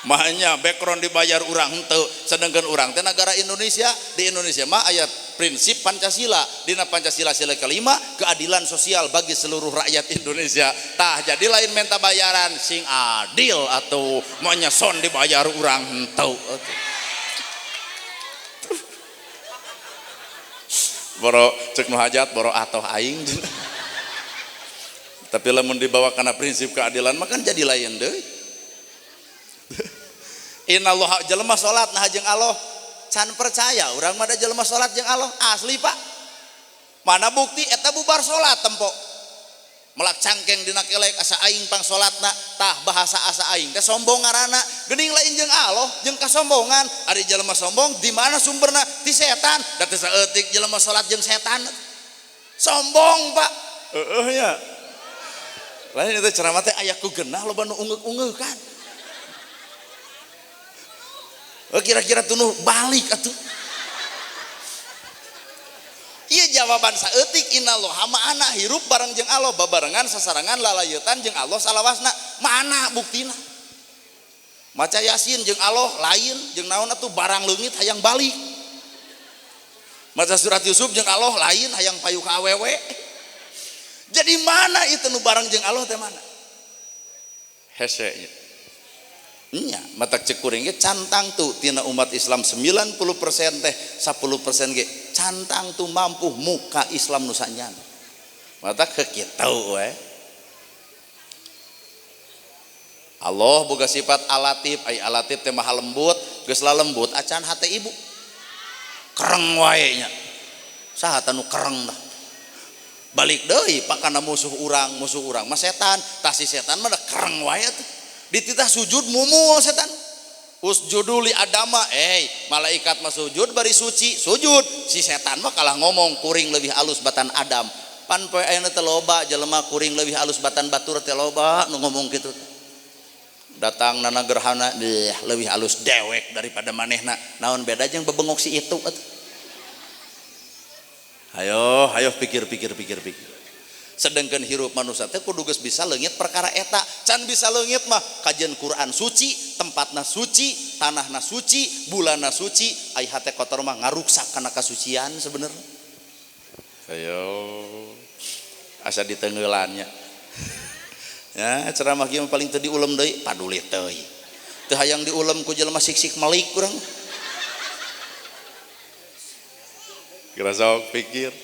mahanya background dibayar urang henteu sedangkan urang teh negara Indonesia di Indonesia mah ayat prinsip Pancasila dina Pancasila sila kelima keadilan sosial bagi seluruh rakyat Indonesia tah jadi lain minta bayaran sing adil atau maunya son dibayar urang henteu boro cek nu hajat boro atoh aing tapi lamun dibawa kana prinsip keadilan mah kan jadi lain deui innallaha jelema salat nah jeung Allah can percaya urang mah da jelema salat jeung Allah asli Pak mana bukti eta bubar salat tempo melak cangkeng dina kelek asa aing pang salatna tah bahasa asa aing teh sombong ngaranna geuning lain jeung Allah jeung kasombongan ari jelema sombong di mana sumberna ti setan da teh saeutik jelema salat jeung setan sombong Pak ya lain itu ceramah teh aya ku genah loba nu ungeuk-ungeuk kan kira-kira tunuh balik atuh ieu jawaban saeutik innallaha ma'ana hirup bareng jeung Allah babarengan sasarangan lalayeutan jeung Allah salawasna mana buktina maca yasin jeung Allah lain jeung naon atuh barang leungit hayang balik maca surat Yusuf jeung Allah lain hayang payu ka awewe jadi mana itu nu bareng jeung Allah teh mana hese nya matak cek kuring ge cantang tuh tina umat Islam 90% teh 10% ge cantang tuh mampu muka Islam nu sanyan matak kitu we Allah boga sifat alatif ai alatif teh maha lembut geus lalembut acan hate ibu kereng wae nya saha tanu kereng dah balik deui pakana musuh urang mah setan, tah si setan mah kereng wae tuh dititah sujud mumul setan. Usjudu li adama, malaikat mah sujud bari suci sujud, si setan mah kalah ngomong kuring leuwih alus batan Adam. Pan poe ayeuna teh loba jelema kuring leuwih alus batan batur teh loba nu ngomong kitu. Datang nana gerhana leuwih alus dewek daripada manehna. Naon beda jeung bebengok si itu atuh. Hayo pikir. Sedengkeun hirup manusia teh kudu geus bisa leungit perkara eta. Can bisa leungit mah kajian Quran suci, tempatna suci, tanahna suci, bulanna suci, ai hate kotor mah ngaruksak kana kasucian sebenarnya. Hayo asa ditenggeulannya. Ya, ceramah kieu paling teu diulem deui, paduli teuing. Teu hayang diulem ku jelema sik-sik melik urang. Kira sok pikir.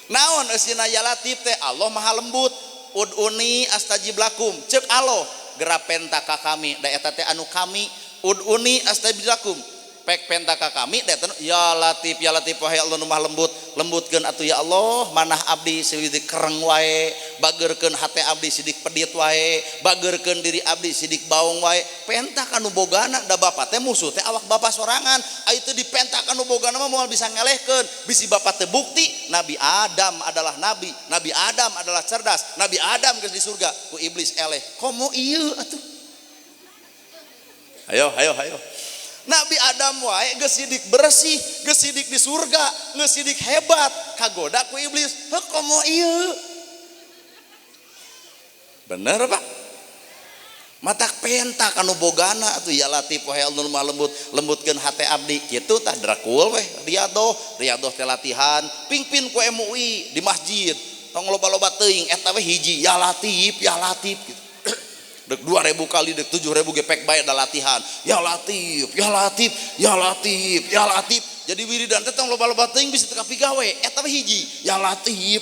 Naon eusina ya latif teh Allah maha lembut. Ud'uni astajib lakum. Ceuk Allah gerak penta ka kami, da eta teh anu kami. Ud'uni astajib lakum. Pek penta ka kami da eta ya latif wahai Allah nu maha lembut. Lembutkeun atuh ya Allah, manah abdi sidik kereng wae, bageurkeun hate abdi sidik pedit wae, bageurkeun diri abdi sidik baung wae. Penta kanu bogana da bapa teh musuh teh awak bapa sorangan. Ai teu dipenta kanu bogana mah moal bisa ngelehkeun. Bisi bapa teh bukti Nabi Adam adalah nabi, Nabi Adam adalah cerdas, Nabi Adam geus di surga ku iblis eleh. Komo ieu atuh. Hayo. Nabi Adam wae geus sidik bersih, geus sidik di surga, geus sidik hebat, kagoda ku iblis. Heuh komo ieu. Bener Pak? Matak penta kanu bogana atuh ya latif wahai Allah maha lembut, lembutkeun hate abdi. Kitu tah drakul weh riadoh teh latihan, pingpin ku MUI di masjid. Tong loba-loba teuing eta we hiji ya latif gitu. Dek 2000 kali dek 7000 gepek bae da latihan. Ya latif. Jadi wiridan teh tong loba-loba teuing bisa teu kapigawe. Eta we hiji ya latif.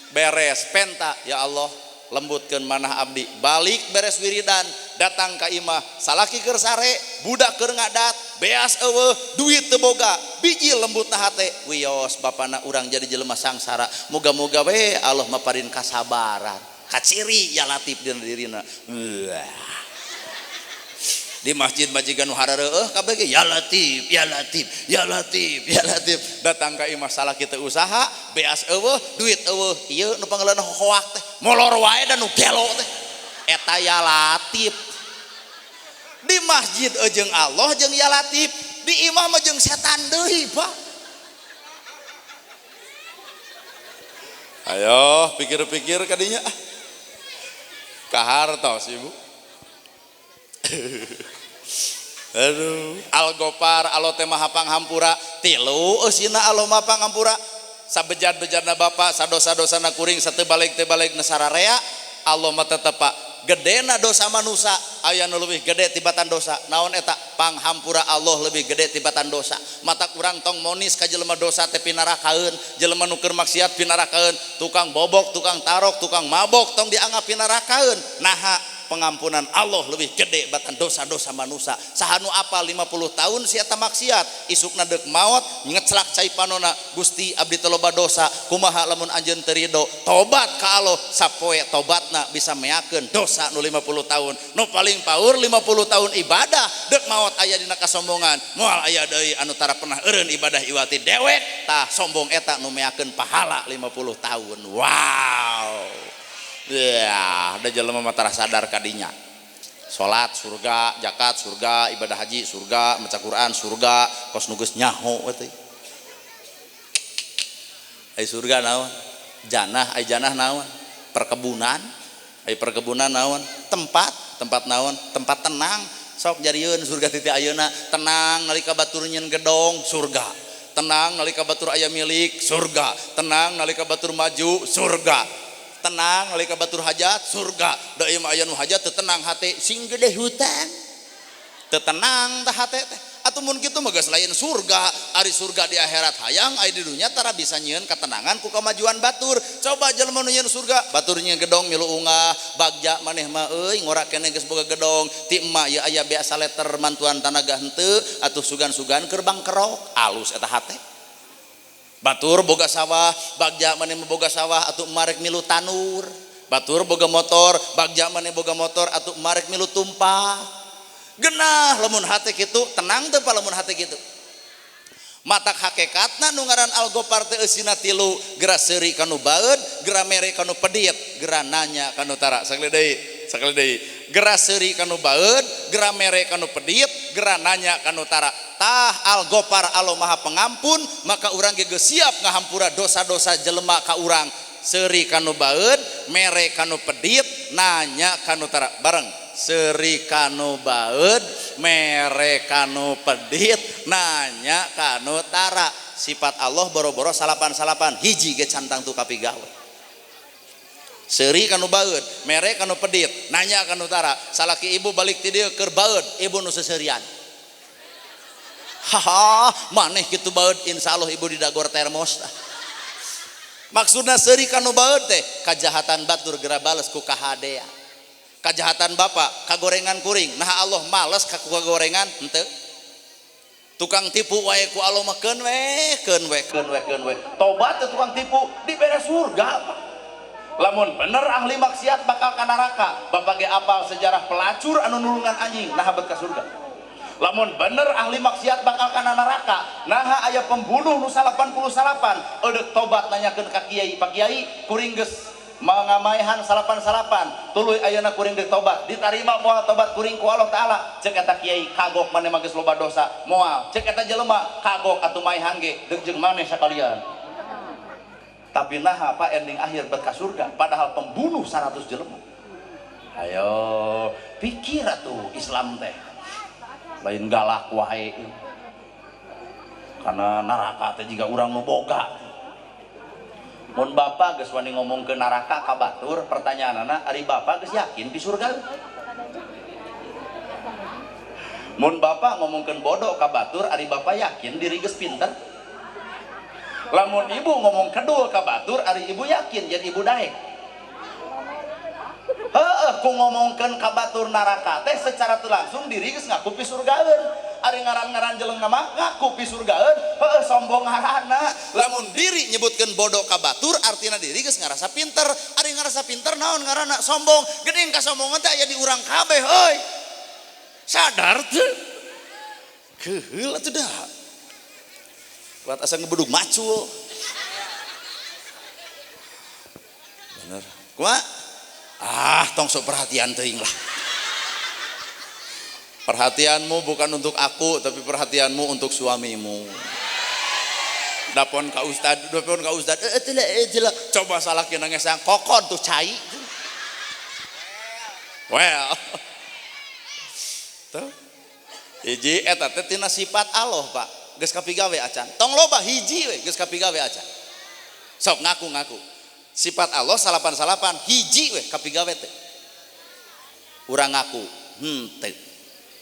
Beres penta ya Allah lembutkeun manah abdi. Balik beres wiridan datang ka imah salaki keur sare, budak keur ngadat, beas eueuh, duit teu boga, biji lembutna hate. Wios bapana urang jadi jelema sangsara. Moga-moga we Allah maparin kasabaran. Kaciri ya latif dina dirina. Di masjid majikan nu hareueuh kabeh ge ya latif. Datang ka imah salaki teu usaha, beas eueuh, duit eueuh. Ieu nu panggeuleuna hoak teh, molor wae dan nu gelo teh. Eta ya latif. Di masjid jeung Allah jeung ya latif, di imah mah jeung setan deui, Pak. Ayo pikir-pikir kadinya. Kahartos ibu. Aduh, Al-Gopar alo teh maha panghampura, tilu eusina alo maha panghampura. Sabejad-bejadna bapa, sadosa-dosana kuring sateu balik-balik nasararea, Allah mah tetep gedena dosa manusia aya nu leuwih gede tibatan dosa. Naon eta? Panghampura Allah lebih gede tibatan dosa. Mata kurang tong monis ka jelema dosa teh pinarakaeun, jelema nu keur maksiat pinarakaeun, tukang bobok, tukang tarok, tukang mabok tong dianggap pinarakaeun. Naha pengampunan Allah lebih gede batan dosa-dosa manusia. Sahanu apa 50 tahun si eta maksiat, isukna deuk maot ngeclak cai panona, Gusti abdi teu loba dosa, kumaha lamun anjeun teu ridho? Tobat ka Allah, sapoe tobatna bisa meakeun dosa nu 50 tahun. Nu paling paur 50 tahun ibadah deuk maot aya dina kasombongan, moal aya deui anu tara pernah eureun ibadah iwati dewek, tah sombong eta nu meakeun pahala 50 tahun. Wow. Ya, ada jelema mah tara sadar kadinya. Salat surga, zakat surga, ibadah haji surga, maca Quran surga, kos nu geus nyaho we teh. Ai surga naon? Janah naon? Perkebunan. Ai perkebunan naon? Tempat naon? Tempat tenang. Sok jarieun surga titi ayeuna, tenang nalika batur nyeun gedong, surga. Tenang nalika batur aya milik, surga. Tenang nalika batur maju, surga. Tenang nalika batur hajat, surga. Da ieu mah aya nu hajat teu tenang hate, sing gede hutan. Teu tenang tah hate teh. Atuh mun kitu mah geus lain surga. Ari surga di akhirat hayang, ai di dunya tara bisa nyieun katenangan ku kamajuan batur. Coba jelema nu nyieun surga, batur nyieun gedong milu ungah, bagja maneh mah euy ngora keneh geus boga gedong. Ti emak ieu aya beasa letter mantuan tanaga henteu atuh sugan-sugan keur bangkerok. Alus eta hate. Batur boga sawah, bagja maneh boga sawah atuh marek milu tanur. Batur boga motor, bagja maneh boga motor atuh marek milu tumpah. Genah lamun hate kitu, tenang teu lamun hate kitu. Matak hakikatna nu ngaran Al-Ghafar teh eusina tilu, gera seuri kanu baeud, gera mere kanu pediet, gera nanya kanu tara. Sakali deui. Gera seuri kanu baeud, gera mere kanu pediet, gera nanya kanu tara. Tah Al-Ghafar Allah Maha Pengampun, maka urang ge geus siap ngahampura dosa-dosa jelema ka urang. Seuri kanu baeud, mere kanu pedit, nanya kanu tara. Bareng. Seuri kanu baeud, mere kanu pedit, nanya kanu tara. Sifat Allah boro-boro salapan-salapan, hiji ge cantang tu kapigawe. Seuri kanu baeud, mere kanu pedit, nanya kanu tara. Salaki ibu balik ti dieu keur baeud, ibu nu seseurian. Haha, maneh kitu baeud insyaallah ibu didagor termos. Maksudna seuri kanu baeud teh kajahatan batur gera bales ku kahadean. Kajahatan bapak kagorengan kuring, nah Allah males ka kagorengan henteu. Tukang tipu wae ku Allah mah keun we. Tobat teh tukang tipu dibere surga. Lamun bener ahli maksiat bakal ka neraka. Bapak ge apal sejarah pelacur anu nulungan anjing nah habet ka surga. Lamun bener ahli maksiat bakal kana neraka. Nah aya pembunuh nu 88 eudeuh tobat nanyakeun ka kiai, Pak Kiai kuring geus mangamaehan salapan tuluy ayeuna kuring deuk tobat ditarima moal tobat kuring ku Allah taala. Ceuk eta kiai kagok maneh mah geus loba dosa moal. Ceuk eta jelema kagok atuh maehan ge deuk jeung maneh sakalian. Tapi naha Pak ending akhir bet ka surga padahal pembunuh 100 jelema. Ayo pikir atuh Islam teh lain galak wae karena neraka teh juga urang nu boga. Mun bapak geus wani ngomong ke neraka ka batur, pertanyaanna ari bapak geus yakin di surga? Mun bapak ngomongkeun bodoh ka batur, ari bapak yakin diri geus pinter? Lamun ibu ngomong kedul ka batur, ari ibu yakin jadi ibu daek? Ku ngomongkeun ka batur neraka teh secara teu langsung diri geus ngaku pisurgaeun. Ari ngaran-ngaran jelema mah ngaku pisurgaeun, sombong ngaranna. Lamun diri nyebutkeun bodoh ka batur artina diri geus ngarasa pinter. Ari ngarasa pinter naon ngaranna? Sombong. Geuning kasombongan teh aya di urang kabeh heuy. Sadar teu? Keheul atuh da. Kuat asa ngebedug macul. Bener. Kumaha? Tong sok perhatian teuing lah. Perhatianmu bukan untuk aku, tapi perhatianmu untuk suamimu. Dapon ka ustad, coba salaki nangesang kokon tuh cai. Well. Tuh. Hiji eta teh tina sifat Allah, Pak. Geus kapigawe acan. Tong loba hiji we geus kapigawe acan. Sok ngaku-ngaku. Sifat Allah salapan hiji we kapigawe teh. Urang ngaku, teh.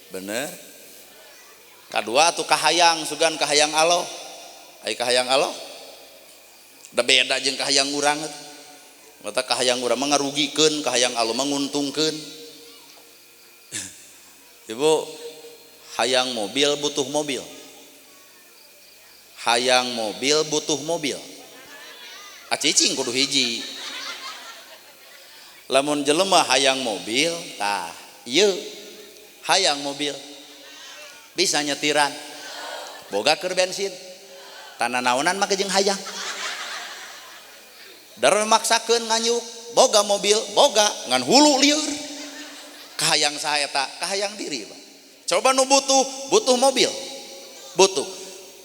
Bener. Kadua atuh kahayang sugan kahayang Allah. Ai kahayang Allah. Da beda jeung kahayang urang. Mata kahayang urang mah ngarugikeun, kahayang Allah mah nguntungkeun. Ibu, hayang mobil butuh mobil. Hayang mobil butuh mobil. Acicing kudu hiji. Lamun jelema hayang mobil, tah ieu hayang mobil bisa nyetiran boga keur bensin tanah naonan mah jeung hayang dar maksakeun nganyuk boga mobil boga ngan hulu lieur kahayang saha eta kahayang diri Pak. Coba nu butuh mobil butuh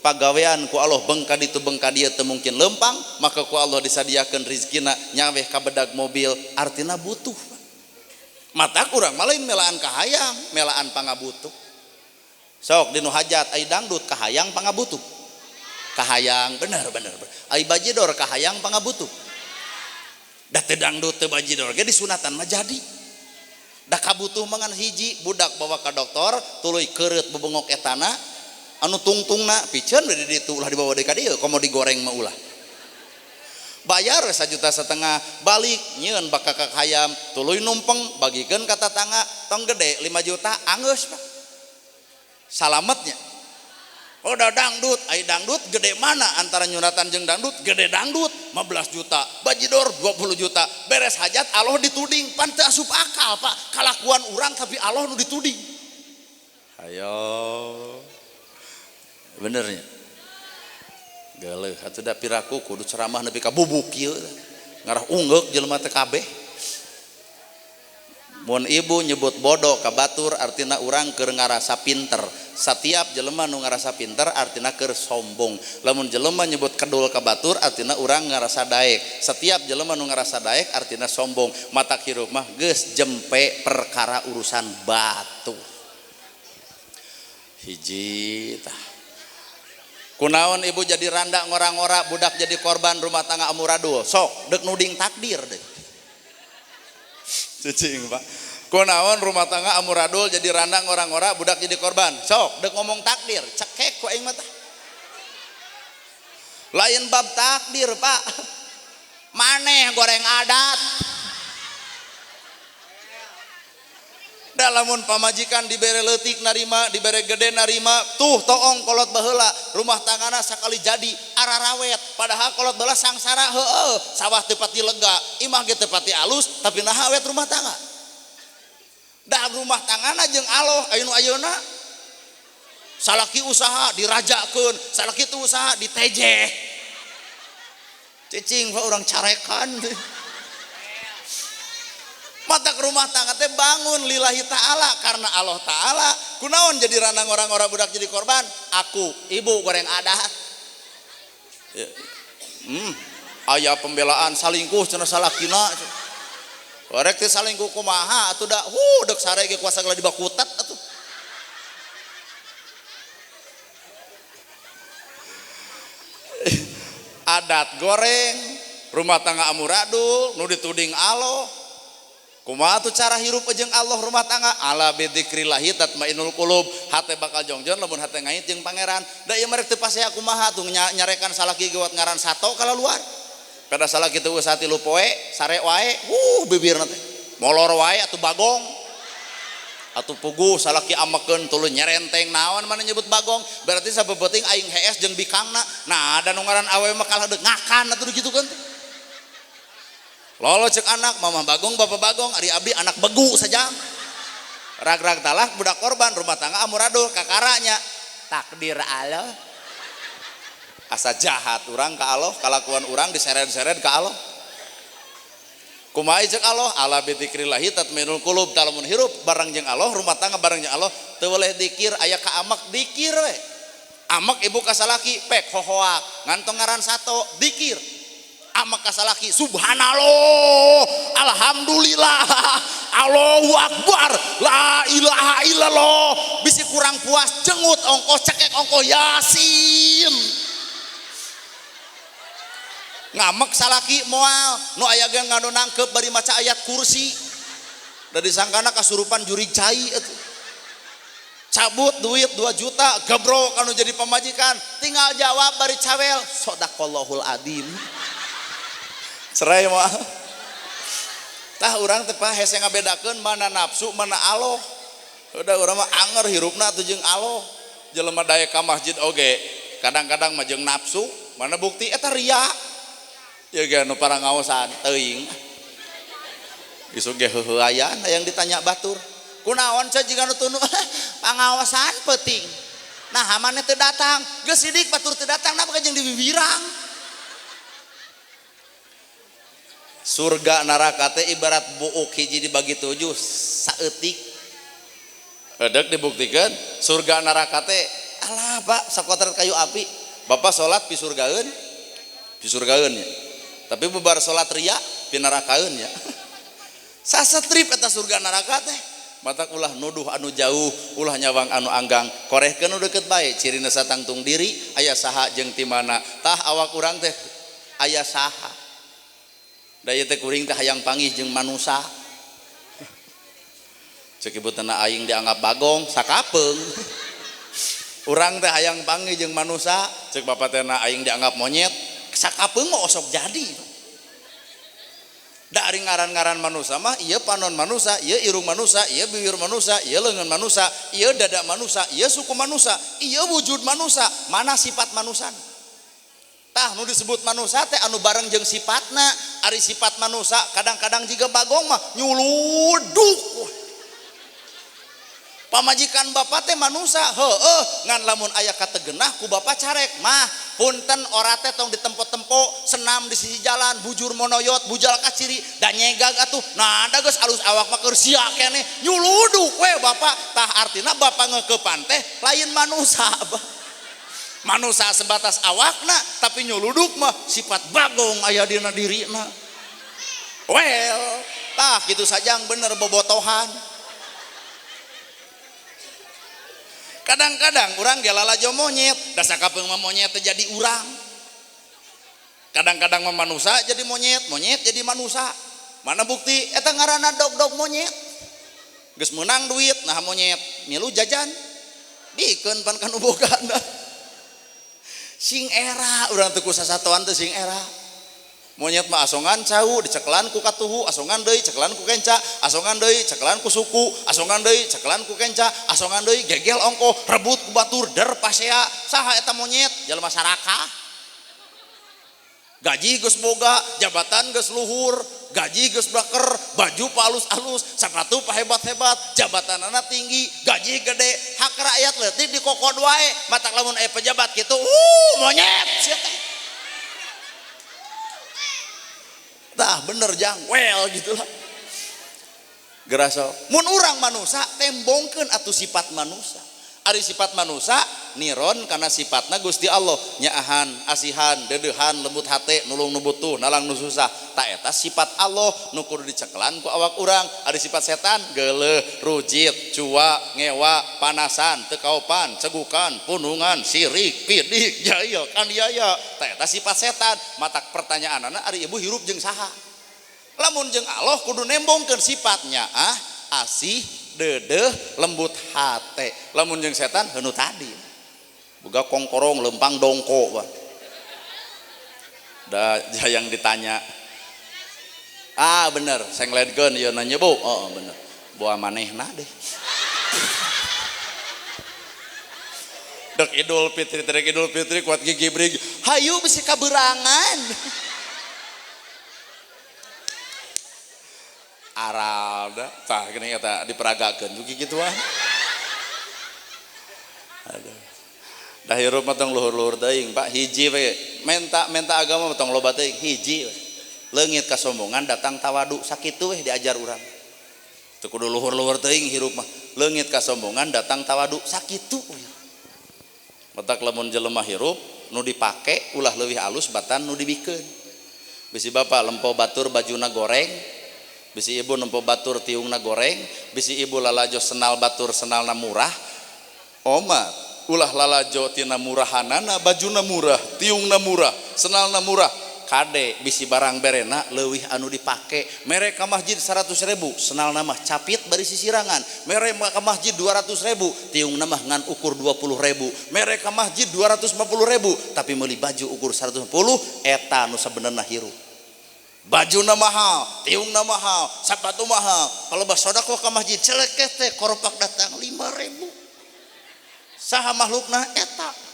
pagawean ku Allah bengka ditu bengka dieu teu mungkin lempang maka ku Allah disadiakeun rezekina nyaweh ka bedag mobil artina butuh. Mata kurang malain melaan kahayang melaan pangabutuh. Sok dinu hajat ai dangdut kahayang pangabutuh. Kahayang bener ai bajidor kahayang pangabutuh. Da teu dangdut teu bajidor ge disunatan mah jadi. Da kabutuh mangan hiji budak bawa ka dokter tuluy keureut bebengok etana anu tungtungna piceun di ditu ulah dibawa deui ka dieu komo digoreng mah ulah. Bayar 1,5 juta balik nyieun baka ka hayam tuluy numpeng bagikeun ka tetangga tong gede 5 juta anggeus Pak. Salametnya Udah dangdut, ai dangdut gede mana antara nyunatan jeung dangdut? Gede dangdut 15 juta, bajidor 20 juta. Beres hajat Allah dituding, pan teu asup akal Pak. Kalakuan urang tapi Allah nu dituding. Ayo. Benernya. Geuleuh atuh da piraku kudu ceramah nepi ka bubuk kieu. Ngarah ungeuk jelema teh kabeh. Mun ibu nyebut bodoh ka batur artina urang keur ngarasa pinter. Setiap jelema nu ngarasa pinter artina keur sombong. Lamun jelema nyebut kedul ka batur artina urang ngarasa daek. Setiap jelema nu ngarasa daek artina sombong. Mata hirup mah geus jempe perkara urusan batur. Hiji tah. Kunaon ibu jadi randa ngora-ngora budak jadi korban rumah tangga amuradul. Sok deuk nuding takdir deh. Cicing Pak. Kunaon rumah tangga amuradul jadi randang orang-orang budak jadi korban. Sok dek ngomong takdir, cekek ku aing mah tah. Lain bab takdir Pak. Maneh goreng adat. Da lamun pamajikan dibere leutik narima, dibere gede narima, tuh toong kolot baheula, rumah tanggana sakali jadi ararawet. Padahal kolot baheula sangsara heueuh, sawah teu pati lega, imah ge teu pati alus, tapi nah awet rumah tangga. Da rumah tanggana jeung Allah ayeuna salaki usaha dirajakeun, salaki teu usaha ditejeh. Cicing Pak urang carekan. Mata ke rumah tangga teh bangun lillahi ta'ala karena Allah ta'ala. Kunaon jadi randang orang-orang budak jadi korban? Aku, ibu goreng adat. Aya pembelaan salingkuh cenah salakina. Korek teh salingkuh kumaha atuh da dek sare ge kuasa geula dibakutat atuh. Adat goreng, rumah tangga amuradul, nu dituding Allah. Kumaha tuh cara hirup jeung Allah rumah tangga? Ala bidzikrillahi tatmainnul qulub. Hate bakal jongjon lamun hate ngait jeung pangeran. Da ieu merek teu pasea kumaha tuh nyarekan salaki gewat ngaran sato kala luar. Pada salaki teu usah 3 poe, sare wae, bibirna teh. Molor wae atuh bagong. Atuh puguh salaki amekeun tuluy nyerenteng naon mana nyebut bagong. Berarti sabeuting aing hees jeung bikangna. Nah, ada nu ngaran awewe mah kalah deuk ngakan atuh kitu kan. Lolo cek anak mama bagong bapak bagong ari abdi anak begu saja rag-rag talak budak korban rumah tangga amuradul kakaranya takdir Allah asa jahat urang ka Allah kalakuan urang diseret-seret ka Allah kumaha cek Allah ala bidzikrillahi tatmainnul qulub talamun hirup bareng jeung Allah rumah tangga bareng jeung Allah teu boleh dikir aya ka amak dikir we amak ibu ka salaki pek hohoak ngantong ngaran sato dikir amak kasalaki subhanallah alhamdulillah Allahu akbar la ilaha illallah bisi kurang puas cengut ongkos cekek ongkos yasin ngamek salaki moal nu aya ge nganu nangkep bari maca ayat kursi da disangkana kasurupan juri cai atuh cabut duit 2 juta gabrok anu jadi pamajikan tinggal jawab bari cawel sodaqallahul adim cerai mah tah urang teh pa hese ngabedakeun mana nafsu mana Allah udah urang mah anger hirupna atuh jeung Allah jelema daya ka masjid oge kadang-kadang mah jeung nafsu mana bukti eta ria ya ge anu parangaosan teuing isu ge heuheuayan yang ditanya batur kunaon ca jiga nu tunu pangaosan penting nah maneh teu datang geus sidik batur teu datang napa jeung dibibirang. Surga neraka teh ibarat buuk hiji dibagi 7 saeutik. Edek dibuktikan surga neraka teh alah Pak sakotret kayu api. Bapak salat pi surgaeun ya. Tapi bubar salat ria pi nerakaeun ya. Sasetrip eta surga neraka teh. Matak ulah nuduh anu jauh, ulah nyawang anu anggang. Korehkeun nu deukeut bae, cirina satangtung diri aya saha jeung ti mana. Tah awak urang teh aya saha. Daya teh kuring teh hayang panggih jeung manusa. Ceuk ibutna aing dianggap bagong sakapeung. Urang teh hayang panggih jeung manusa, ceuk bapak teh aing dianggap monyet, sakapeung mah osok jadi. Dari ngaran-ngaran manusia mah ieu panon manusia, ieu irung manusia, ieu bibir manusia, ieu leungeun manusia, ieu dada manusia, ieu suku manusia, ieu wujud manusia. Mana sifat manusia? Tah nu disebut manusia teh anu bareng jeung sifatna. Ari sifat manusia kadang-kadang jiga bagong mah nyuluduk. Pamajikan bapak teh manusia, heueuh ngan lamun aya kategenah ku bapak carek mah punten ora teh tong ditempo-tempo senam di sisi jalan bujur monoyot bujal kaciri da nyegag atuh nah da geus alus awak mah keur sia keneh nyuluduk we bapak tah artina bapak ngeukepan teh lain manusia. Manusia sebatas awakna tapi nyuluduk mah sifat bagong aya dina dirina. Well tah kitu sajang bener bobotohan. Kadang-kadang orang gelalajo monyet, dasa kapeung mah monyet jadi urang. Kadang-kadang mah manusia jadi monyet, monyet jadi manusia. Mana bukti? Eta ngaranna dog-dog monyet. Geus meunang duit, nah monyet milu jajan. Bikeun pan kanu bogana. Sing era urang teu ku sasatoan teu sing era. Monyet mah asongan cau diceklan ku katuhu, asongan deui ceklan ku kenca, asongan deui ceklan ku suku, asongan deui ceklan ku kenca, asongan deui gegel ongko rebut ku batur der pasea. Saha eta monyet? Jelema sarakah. Gaji geus boga, jabatan geus luhur, gaji geus braker, baju palus-alus, sepatu pahebat-hebat, jabatanana tinggi, gaji gede, hak rakyat leutik dikokod wae. Matak lamun aya pejabat kitu, monyet sia teh. Tah bener jang well gitulah gerasa mun urang manusia tembongkeun atuh sifat manusia. Ari sifat manusia niron karena sifatna Gusti Allah nyaahan asihan dedeuhan lembut hate nulung nu butuh nalang nu susah ta eta sifat Allah nu kudu diceklan ku awak urang. Ari sifat setan geuleuh rujit cua ngewa panasan teu kaopan cegukan punungan sirik pidik jaya kandiaya ta eta sifat setan. Matak pertanyaanana ari ibu hirup jeung saha? Lamun jeung Allah kudu nembongkeun sifatnya asih dedeh lembut hate. Lamun jeung setan heuh tadi boga kongkorong lempang dongko bah. Da yang ditanya bener sengledkeun ieu na nyebu bener boa manehna deh. Dek Idul Fitri kuat gigi brig hayu bisi kaberangan. Aralda tah gini eta diperagakeun juga gituan. Aduh. Dah hirup mah tong luhur-luhur teuing Pak hiji we menta agama tong loba teuing hiji we. Leungit kasombongan datang tawadu sakitu we diajar urang. Teu kudu luhur-luhur teuing hirup mah leungit kasombongan datang tawadu sakitu we. Matak lamun jelema hirup nu dipake ulah leuwih alus batan nu dibikeun. Bisi bapak lempo batur bajuna goreng, bisi ibu nempo batur tiungna goreng, bisi ibu lalajo senal batur senalna murah. Oma ulah lalajo tina murahanana bajuna murah, tiungna murah, senalna murah. Kade bisi barang berena leuwih anu dipake. Mere ka masjid 100.000, senalna mah capit bari sisirangan. Mere ka masjid 200.000, tiungna mah ngan ukur 20.000. Mere ka masjid 250.000, tapi meuli baju ukur 110, eta nu sabenerna hirup. Bajuna mahal, tiungna mahal, sepatu mahal. Kalau basodaqoh ka masjid celekeh teh koropak datang 5.000. Saha makhlukna eta.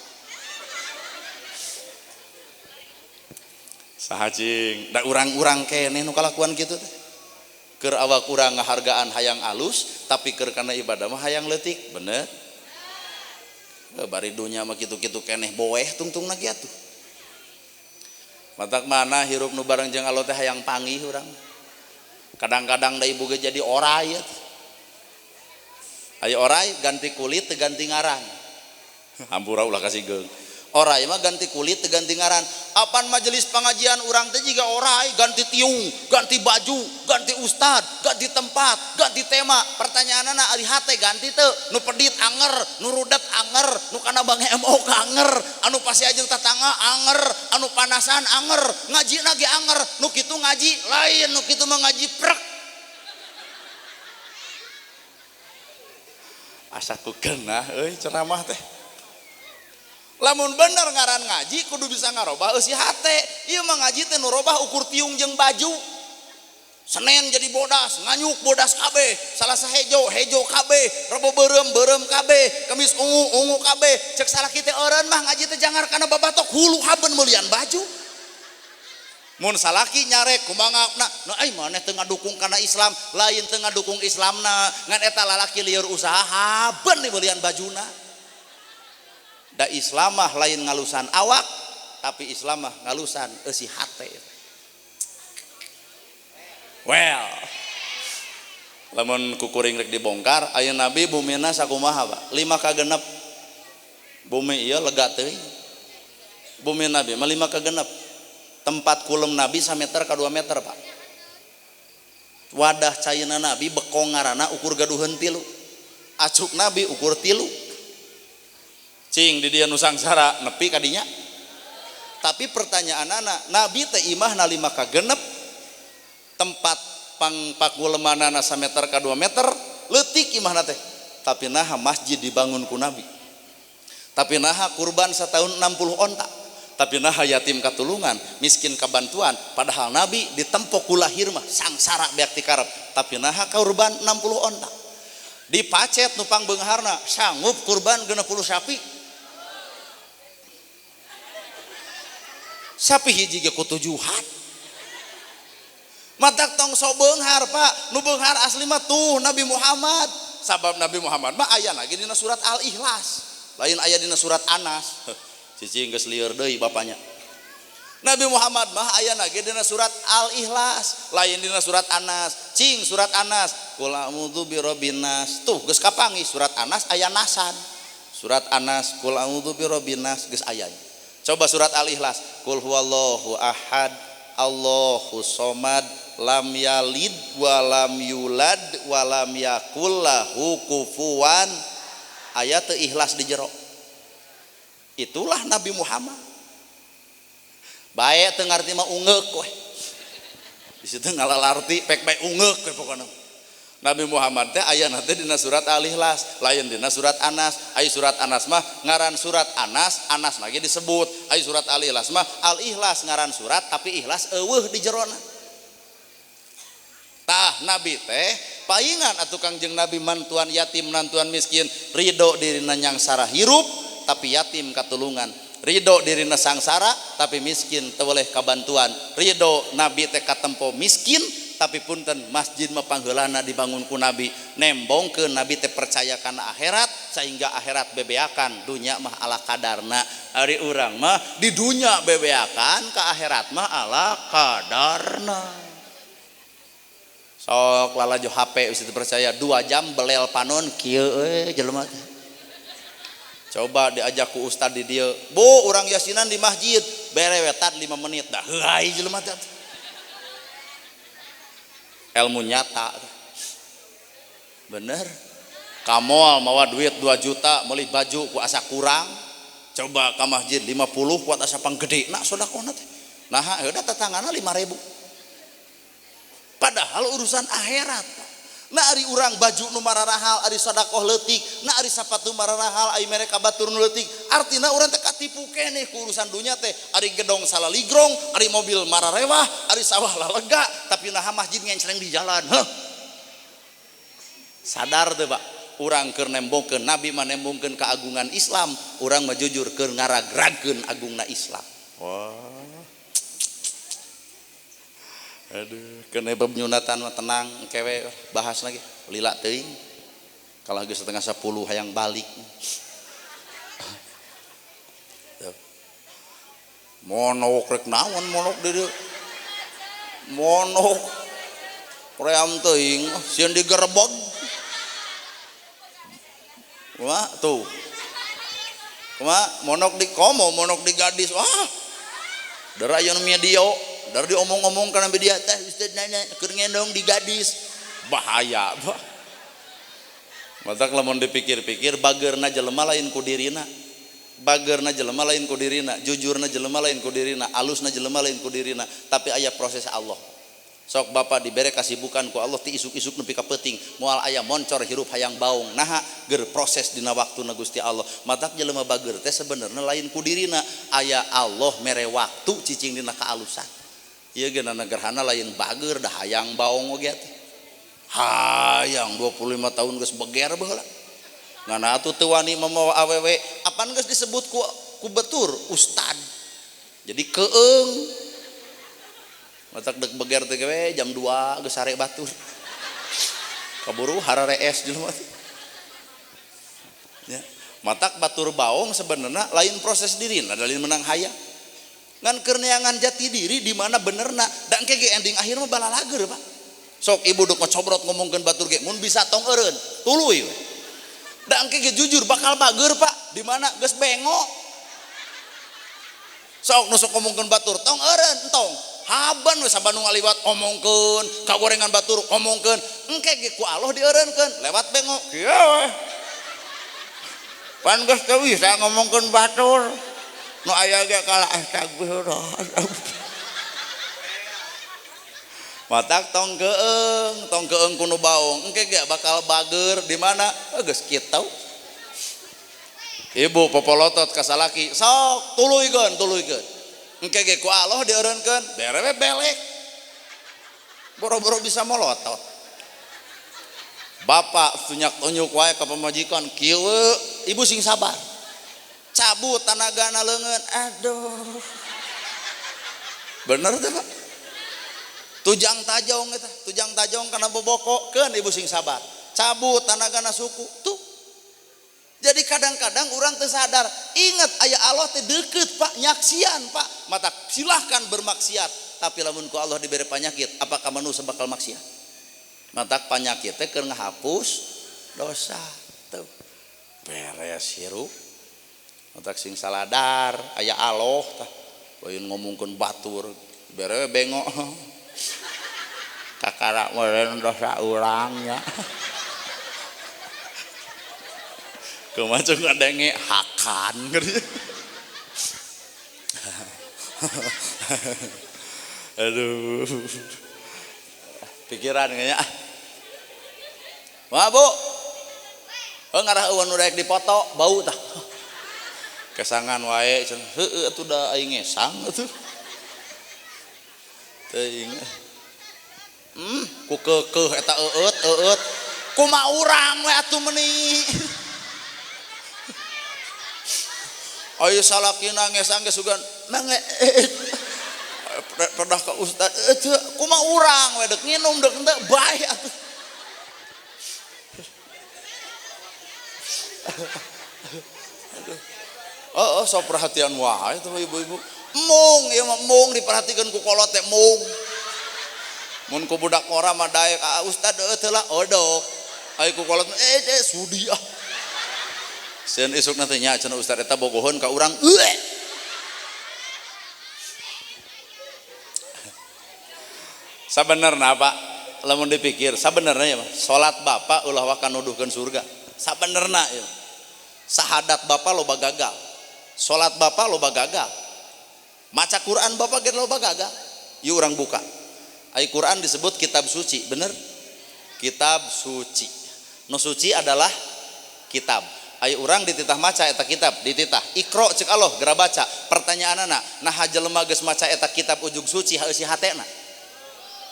Saha cing, da urang-urang keneh nu kalakuan kitu teh. Keur awak urang ngahargaan hayang alus, tapi keur kana ibadah mah hayang leutik, bener? Bari dunya mah kitu-kitu keneh boeh tungtungna kitu atuh. Matak mana hirup nu bareng jeung Allah teh hayang panggih urang. Kadang-kadang da ibu ge jadi oray. Aya oray ganti kulit teu ganti ngaran. Hampura ulah kasih geung. Oray mah ganti kulit teu ganti ngaran. Apan majelis pengajian urang teh jiga oray ganti tiung, ganti baju, ganti ustad, ganti tempat, ganti tema. Pertanyaanana ari hate ganti teu? Nu pedit anger, nu rudet anger, nu kana bangemo anger, anu pasea jeung tatangga anger, anu panasan anger, ngajina ge anger, nu kitu ngaji lain, nu kitu mah ngaji prek. Asa ku geunah euy ceramah teh. Lamun bener ngaran ngaji kudu bisa ngarobah eusi hate. Ieu mah ngaji teh nu robah ukur tiung jeung baju. Senen jadi bodas, nganyuk bodas KB, salasa hejo KB, rebo berem KB, kemis ungu KB, cek salah kita eureun mah ngaji teh jangar kana babatok hulu haben meulian baju. Mun salaki nyarek kumangapna, nah ai maneh teu ngadukung kana Islam, lain teu ngadukung Islamna, ngan eta lalaki lieur usaha haben meulian bajuna. Da Islam mah lain ngalusan awak, tapi Islam mah ngalusan eusi hate. Well, lamun kukuring rek dibongkar, aya Nabi bumina sakumaha Pak? 5 ka 6. Bumi ieu lega teuing. Bumi Nabi mah 5 ka 6. Tempat kulum Nabi 1 meter ka 2 meter Pak. Wadah cayeuna Nabi bekong ngaranna ukur gaduheun 3. Acuk Nabi ukur 3. Cing di dieu nu sangsara nepi ka dinya. Tapi pertanyaanana, Nabi teh imahna 5 ka 6. Tempat pakulemanana 1 meter ka 2 meter leutik imahna teh, tapi naha masjid dibangun ku Nabi, tapi naha kurban setahun 60 onta, tapi naha yatim katulungan, miskin kabantuan, padahal Nabi ditempo ku lahir mah sangsara beak ti karep, tapi naha kurban 60 onta, dipacet nupang beungharna sanggup kurban 60 sapi. Sapi hiji ge ku tujuhan. Matak tong so beunghar Pak, nu beunghar asli mah tuh Nabi Muhammad. Sabab Nabi Muhammad mah aya lagi dina surat Al-Ikhlas, lain aya dina surat Anas. Cicing geus lieur deui bapaknya. Nabi Muhammad mah aya lagi dina surat Al-Ikhlas, lain dina surat Anas. Cing surat Anas, qul a'udzu birabbin nas. Tuh geus kapangi surat Anas aya nasan. Surat Anas qul a'udzu birabbin nas geus aya. Coba surat Al-Ikhlas, qul huwallahu ahad, Allahu somad, lam yalid walam yulad walam yakul lahu kufuwan. Ayat teu ikhlas di jero. Itulah Nabi Muhammad. Bae teu ngarti mah ungeuk we. Di situ ngalalarti pek bae ungeuk we pokona. Nabi Muhammad teh ayana teh dina surat Al-Ikhlas, lain dina surat Anas. Ai surat Anas mah ngaran surat Anas, Anas lagi disebut. Ai surat Al-Ikhlas mah Al-Ikhlas ngaran surat tapi ikhlas eueuh di jerona. Tah Nabi teh paingan atuh Kangjeng Nabi mantuan yatim nantuan miskin, ridho dirina nyangsara hirup tapi yatim katulungan, ridho dirina sangsara tapi miskin teu boleh kabantuan, ridho Nabi teh katempo miskin tapi punten masjid mah pangheulana dibangun ku Nabi, nembongkeun Nabi teh percaya kana akhirat sehingga akhirat bebeakan, dunya mah ala kadarna. Ari urang mah di dunya bebeakan, ka akhirat mah ala kadarna. Sok lalajo HP bisa percaya 2 jam belel panon kieu jelema teh. Coba diajak ku ustad di dieu, "Bu, urang yasinan di masjid, berewetan 5 menit dah." Heuai jelema teh. Ilmu nyata bener. Kamol mawa duit 2 juta meuli baju ku asa kurang, coba ka masjid 50 kuat asa panggede na sedekahna teh. Nah heuda tetanggana 5.000. Padahal urusan akhirat. Na ari urang baju nu mararahal ari sedekah leutik, na ari sapatu mararahal ai mereka batur nu leutik, artina urang teh katipu keneh ku urusan dunya teh. Ari gedong salaligrong, ari mobil mararewah, ari sawah lalega, tapi naha masjid ngencreng di jalan. Sadar teu Pak, urang keur nembongkeun Nabi mah nembongkeun keagungan Islam, urang mah jujur keur ngaragragkeun agungna Islam. Wah. Aduh, kena nyunatan mah tenang kewe bahas lagi lila teuing. Kalau geus setengah 10 hayang balik. Monok rek naon monok di dieu. Monok ream teuing sieun digerebeg. Wah, tuh. Kumaha monok di komo monok di gadis. Wah. Darayeun medio. Dari diomong-omong karena dia teh Ustaz nanya keur ngendong di gadis bahaya bah. Matak lamun dipikir-pikir bageurna jelema lain ku dirina, bageurna jelema lain ku dirina, jujurna jelema lain ku dirina, alusna jelema lain ku dirina, tapi aya proses Allah. Sok Bapak dibere kasibukan ku Allah ti isuk-isuk nepi ka peuting, moal aya moncor hirup hayang baung, naha geur proses dina waktuna Gusti Allah. Matak jelema bageur teh sebenarnya lain ku dirina, aya Allah mere waktu cicing dina kaalusan. Ieu ge gerhana lain bager dah hayang baong oge teh. Hayang 25 tahun geus beger baheula. Ngana atuh teu wani mamawa awewe, apan geus disebut ku batur ustad. Jadi keung. Matak dek beger teh we jam 2 geus sare batur. Kaburu harare es jelema teh. Ya. Matak batur baong sebenarnya lain proses dirina lain menang hayang. Ngan keur neangan jati diri di mana benerna da engke ge ending akhir mah balalager Pak. Sok ibu duk ngocobrot ngomongkeun batur ge mun bisa tong eureun tuluy we. Da engke ge jujur bakal bager Pak di mana geus bengok. Sok nu sok ngomongkeun batur tong eureun entong haban we sabanu ngaliwat omongkeun kagorengan batur omongkeun engke ge ku Allah dieureunkeun lewat bengok kieu we. Pan geus teu bisa ngomongkeun batur. Nu aya ge kala astagfirullah. Matak tong keung kuno baong engke ge bakal bager di mana geus kitu. Ibu popolotot ka salaki sok tuluykeun engke ge ku Allah dieureunkeun berewe belek boro-boro bisa molotot. Bapak tunyak-tunyuk wae ka pamajikan kieu ibu sing sabar cabut tanagana leungeun aduh bener teh Pak tujang tajong kana bobokokeun ibu sing sabar cabut tanagana suku tuh. Jadi kadang-kadang orang teu sadar ingat aya Allah teh deukeut Pak nyaksian Pak mata silahkan bermaksiat tapi lamun ku Allah diberi penyakit apakah manusia bakal maksiat mata penyakit teh keur ngahapus dosa tuh beres hirup mata sing saladar aya Allah tah poin ngomongkeun batur berewe bengok kakara meureun dosa urang nya kemacung ngadenge hakan aduh pikiran kayaknya wah Bu ngarah eueuh nu daek dipoto bau tah kesangan wae cenah heueuh atuh da aing ngesang atuh teuing ku keukeuh eta eueut kumaha urang we atuh meuni ayo salakina ngesang ge sugan nange pedah ka ustad kumaha urang we deuk nginum deuk henteu bae atuh oh sok perhatian wae tuh ibu-ibu mung ieu mah mung diperhatikeun ku kolot teh mung mun ku budak mora mah daek ustad teu lah odok ai ku kolot sudi ah sieun isukna teh nya cenah ustad eta bogohon ka urang sabenerna Pak lamun dipikir sabenerna ya mah salat Bapak ulah wae kanuduhkeun surga sabenerna ieu sahadat Bapak loba gagal salat Bapak loba gagal maca Quran Bapak ge loba gagal ieu urang buka ai Quran disebut kitab suci bener kitab suci nu suci adalah kitab ai urang dititah maca eta kitab dititah Iqra ceuk Allah geura baca pertanyaanna nah jelema geus maca eta kitab ujug suci heusi hatena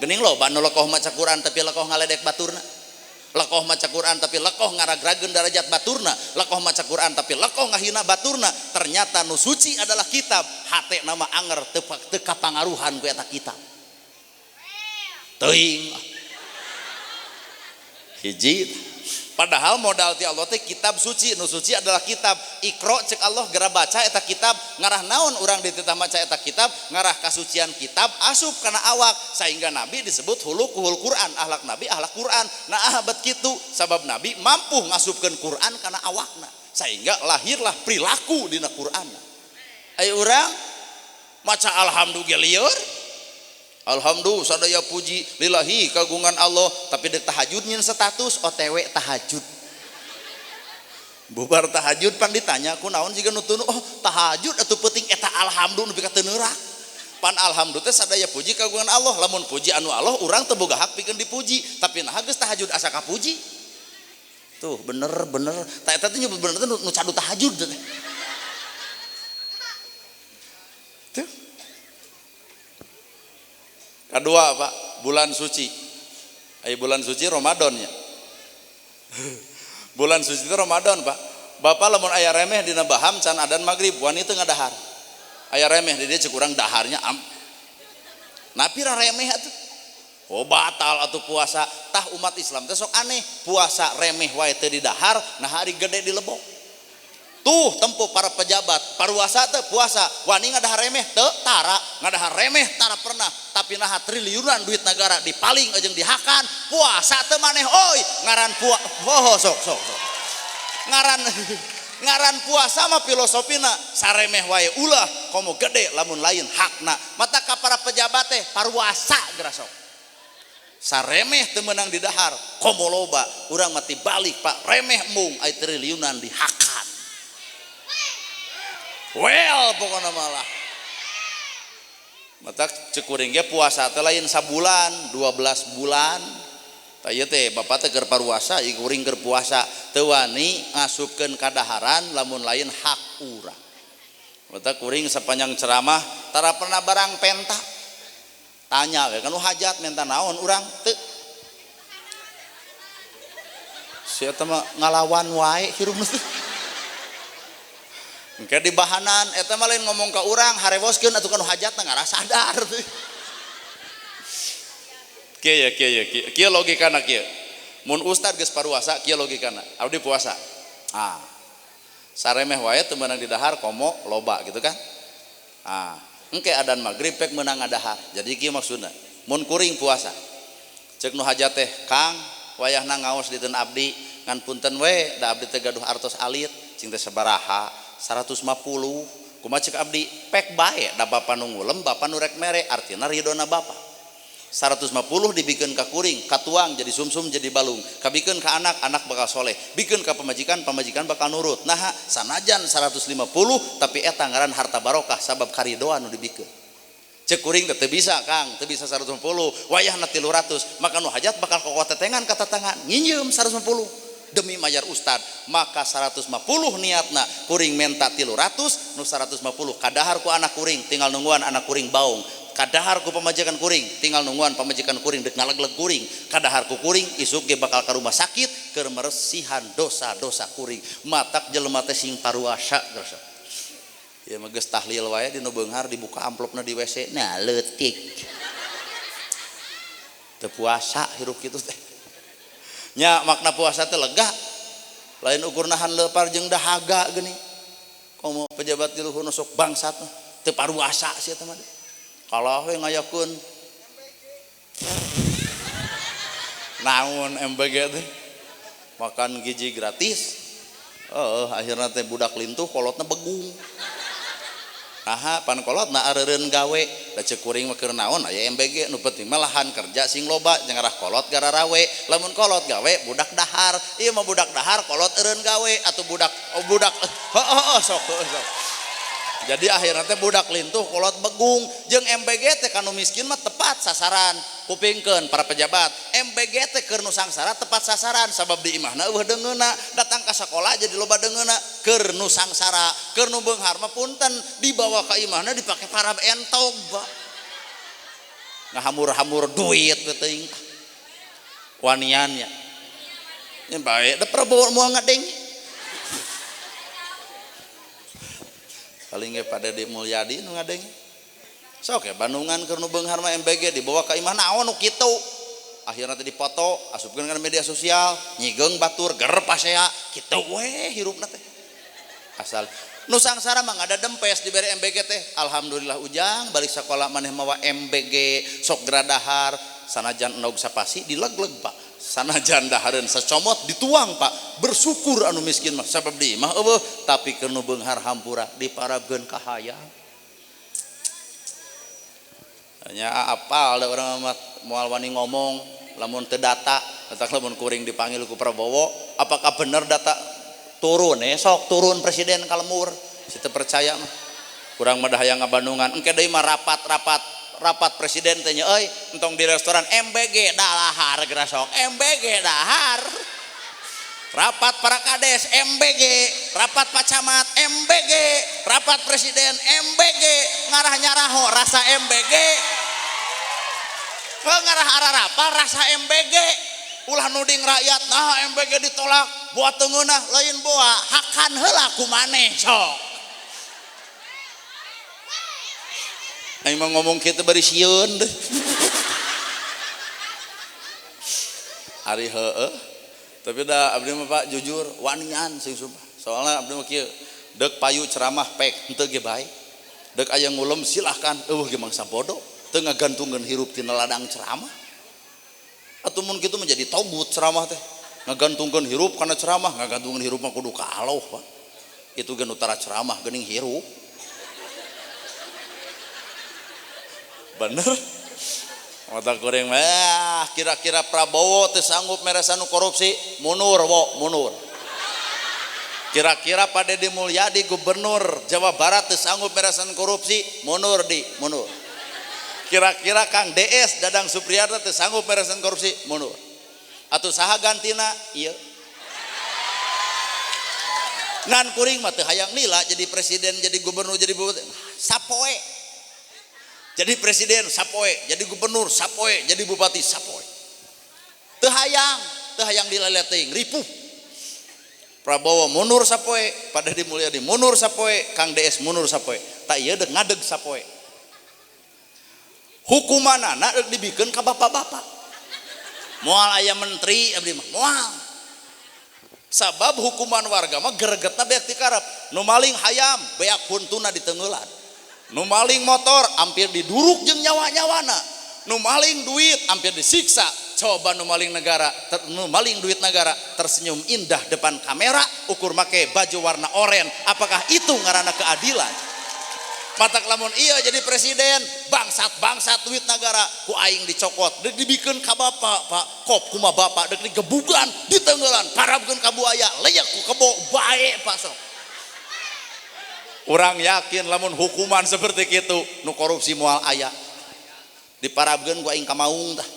geuning loba nu lekoh maca Quran tapi lekoh ngaledek baturna lekoh maca Quran tapi lekoh ngaragrageun derajat baturna lekoh maca Quran tapi lekoh ngahina baturna ternyata nu suci adalah kitab hatena mah anger teu kapangaruhan ku eta kitab teuing hiji padahal modal ti Allah teh kitab suci nu suci adalah kitab Iqra ceuk Allah geura baca eta kitab ngarah naon urang dititah maca eta kitab ngarah kasucian kitab asup kana awak sehingga Nabi disebut hulukuhul Quran akhlak Nabi akhlak Quran nah abad kitu sabab Nabi mampu ngasupkeun Quran kana awakna sehingga lahirlah perilaku dina Quran ai urang maca alhamdulillah lieur alhamdulillah sadaya puji lillahi kagungan Allah tapi dek tahajud nyin status OTW tahajud bubar tahajud pan ditanya ku naon siga nu oh tahajud atuh penting eta alhamdulillah nepi ka teu neurak pan alhamdulillah sadaya puji kagungan Allah lamun puji anu Allah urang teu boga hak pikeun dipuji tapi nah geus tahajud asa kapuji tuh bener tah eta teh bener teh nu cadu tahajud teh tuh Kedua Pak, bulan suci. Bulan suci Ramadannya. Bulan suci itu Ramadan Pak. Bapak lamun aya remeh dina baham can adan maghrib wanita ngadahar. Aya remeh di dia cek urang daharnya napi ra remeh atuh. Oh batal atuh puasa. Tah umat Islam teh sok aneh, puasa remeh wae teu didahar, nah hari gede dilebok. Tuh tempuh para pejabat, paruasa teh puasa, wani ngadahar remeh teu tara, ngadahar remeh tara pernah, tapi naha triliunan duit negara dipaling jeung dihakan, puasa teu maneh oi, ngaran sok. Ngaran puasa mah filosofina saremeh wae ulah komo gede lamun lain hakna. Mata ka para pejabat teh paruasa geura sok. Saremeh teu meunang didahar, komo loba urang mati balik Pak, remeh mung aya triliunan dihakan. Well pokoknya malah mata cekuring ge puasa teh lain sabulan 12 bulan tah ieu teh bapak teh keur paruasa ieu kuring keur puasa teu wani ngasupkeun kadaharan lamun lain hak urang. Mata kuring sapanjang ceramah tara pernah barang penta tanya we kan hajat menta naon urang teu sia teh mah ngalawan wae hirup engke di bahanan eta mah lain ngomong ka urang harewoskeun atuh kanu hajat teh ngara sadar teh. Kieu logikana kieu. Mun ustad geus paruasa kieu logikana. Abdi puasa. Saremeh wae teu meunang didahar komo loba gitu kan. Engke adan magrib pek meunang ngadahar. Jadi kieu maksudna. Mun kuring puasa. Ceuk nu hajat teh, Kang, wayahna ngaos diteun abdi ngan punten we da abdi teh gaduh artos alit cing teh sabaraha 150 kumaha ceuk abdi pek bae da bapa nu ngulem bapa nu rek mere artina ridona bapa 150 dibikeun ka kuring katuang jadi sumsum jadi balung kabikeun ka anak anak bakal soleh bikeun ka pamajikan pamajikan bakal nurut nah sanajan 150 tapi eta ngaran harta barokah sabab karidoan nu dibikeun ceuk kuring teu bisa Kang teu bisa 150 wayahna 300 maka nu hajat bakal kokotetengan ka tetangga nginjeum 150 demi mayar ustad maka 150 niatna kuring menta 300 nu 150 kadahar ku anak kuring tinggal nungguan anak kuring baung kadahar ku pamajikan kuring tinggal nungguan pamajikan kuring dek ngalegleg kuring kadahar ku kuring isuk ge bakal ka rumah sakit keur meresihan dosa-dosa kuring matak jelema teh sing paruasa dosa ya mah geus tahlil wae dina beunghar dibuka amplopna di WC nah leutik teu puasa hirup kitu teh nya makna puasa teh lega lain ukur nahan leupar jeung dahaga geuning komo pejabat di luhur sok bangsat teu paruasa sia teh mah kalau we ngayakeun naon MBG teh makan gizi gratis akhirna teh budak lintuh kolotna begung pan kolotna areureun gawe da ceuk kuring mah keur naon aya MBG nu penting mah lahan kerja sing loba jeung arah kolot gara rawe lamun kolot gawe budak dahar ieu mah budak dahar kolot eureun gawe atuh budak sok jadi akhirnya teh budak lintuh kolot begung jeung MBG teh kanu miskin mah tepat sasaran kupingkeun para pejabat MBG teh keur nu sangsara tepat sasaran sabab di imahna eueuh deungeuna datang ka sakola jadi loba deungeuna keur nu sangsara keur nu beunghar mah punten dibawa ka imahna dipake para entog ngahamur-hamur duit teuing waniannya nya bae da prabowo moal ngadeng paling ge pada di Mulyadi nu ngadeng sok ya Bandungan keur nu beunghar mah MBG dibawa ka imah naon nu kitu akhirna teh dipoto asupkeun ka media sosial nyigeung batur ger pasea kitu we hirupna teh asal nu sangsara mah ada dempes dibere MBG teh alhamdulillah ujang balik sakola maneh mawa MBG sok gradahar sanajan endog sapasi dilegleg Pak sanajan dahareun sacomot dituang Pak bersyukur anu miskin mah sabab di imah eueuh tapi keur nu beunghar hampura diparabkeun ka hayang nya apal da urang mah moal wani ngomong lamun teu data eta lamun kuring dipanggil ku Prabowo apakah bener data turun sok turun presiden ka lemur situ percaya mah kurang mah hayang ngabandungan engke deui mah rapat presiden teh nya euy entong di restoran MBG dahar geura sok MBG dahar rapat para kades MBG rapat pak camat MBG rapat presiden MBG ngarah nyaraho rasa MBG ngarah ararapal rasa MBG ulah nuding rakyat nah MBG ditolak buat tengeunah lain boa hakan heula ku maneh sok aing mah ngomong kitu bari sieun deh ari heueuh tapi da abdi mah Pak jujur wanian sing sumpah soalna abdi mah kieu deuk payu ceramah pek henteu ge bae deuk aya ngulem silahkan eueuh ge mangsa bodoh teu ngagantungkeun hirup tina ladang ceramah atuh mun kitu menjadi togut ceramah teh ngagantungkeun hirup kana ceramah ngagantungkeun hirup mah kudu ka Allah Pak itu gen utara ceramah geuning hirup bener mata goreng mah kira-kira Prabowo teu sanggup meresan korupsi mundur wo mundur kira-kira Pak Deddy Mulyadi gubernur Jawa Barat teu sanggup meresan korupsi mundur di mundur kira-kira Kang DS Dadang Supriyatna teu sanggup meresan korupsi mundur atuh saha gantina ieu ngan kuring mah teu hayang lila jadi presiden jadi gubernur jadi bupati sapoe jadi presiden sapoe jadi gubernur sapoe jadi bupati sapoe teu hayang dilele teuing ripuh Prabowo mundur sapoe Pak Deddy Mulyadi mundur sapoe Kang DS mundur sapoe tak ieu deuk ngadeg sapoe hukumanana deuk dibikeun ka bapak-bapak moal aya menteri abdi mah moal sabab hukuman warga mah gregetna beak tikarep nu maling hayam beak huntuna ditengeulan nu maling motor hampir diduruk jeung nyawa-nyawana nu maling duit hampir disiksa coba nu maling duit negara tersenyum indah depan kamera ukur make baju warna oranye apakah itu ngaranna keadilan matak lamun iya jadi presiden bangsat duit negara ku aing dicokot deuk dibikeun ka bapak Pak kop kumaha bapak deuk digebugan ditenggelan parabkeun ka buaya leyak ku kebo bae Pak sok urang yakin lamun hukuman seperti kitu nu korupsi moal aya diparabkeun ku aing ka maung tah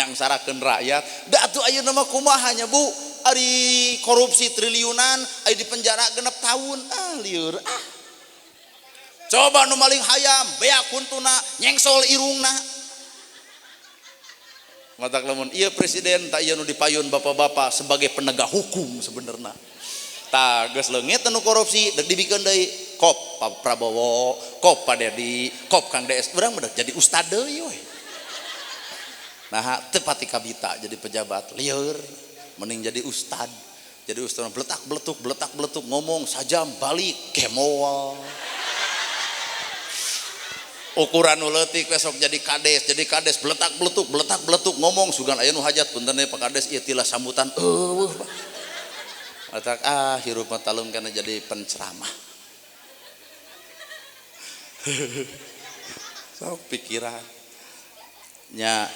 nyangsarakeun rakyat da atuh ayeuna mah kumaha nya Bu ari korupsi triliunan ari di penjara 6 tahun lieur coba nu maling hayam beak kuntuna nyengsol irungna matak lamun ieu presiden tak ieu nu dipayun bapak-bapak sebagai penegak hukum sebenarnya tah geus leungit nu korupsi deuk dibikeun deui kop Pak Prabowo kop Pak Deddy kop Kang DS urang mah jadi ustad deui we nah teu pati kabita jadi pejabat lieur mending jadi ustad bletak beletuk ngomong sajam balik kemoal ukuran nu leutik besok jadi kades beletak beletuk ngomong sugan aya nu hajat punten Pak Kades ieu tilah sambutan eueuh matak hirup mah talung kana jadi penceramah sok pikiran nya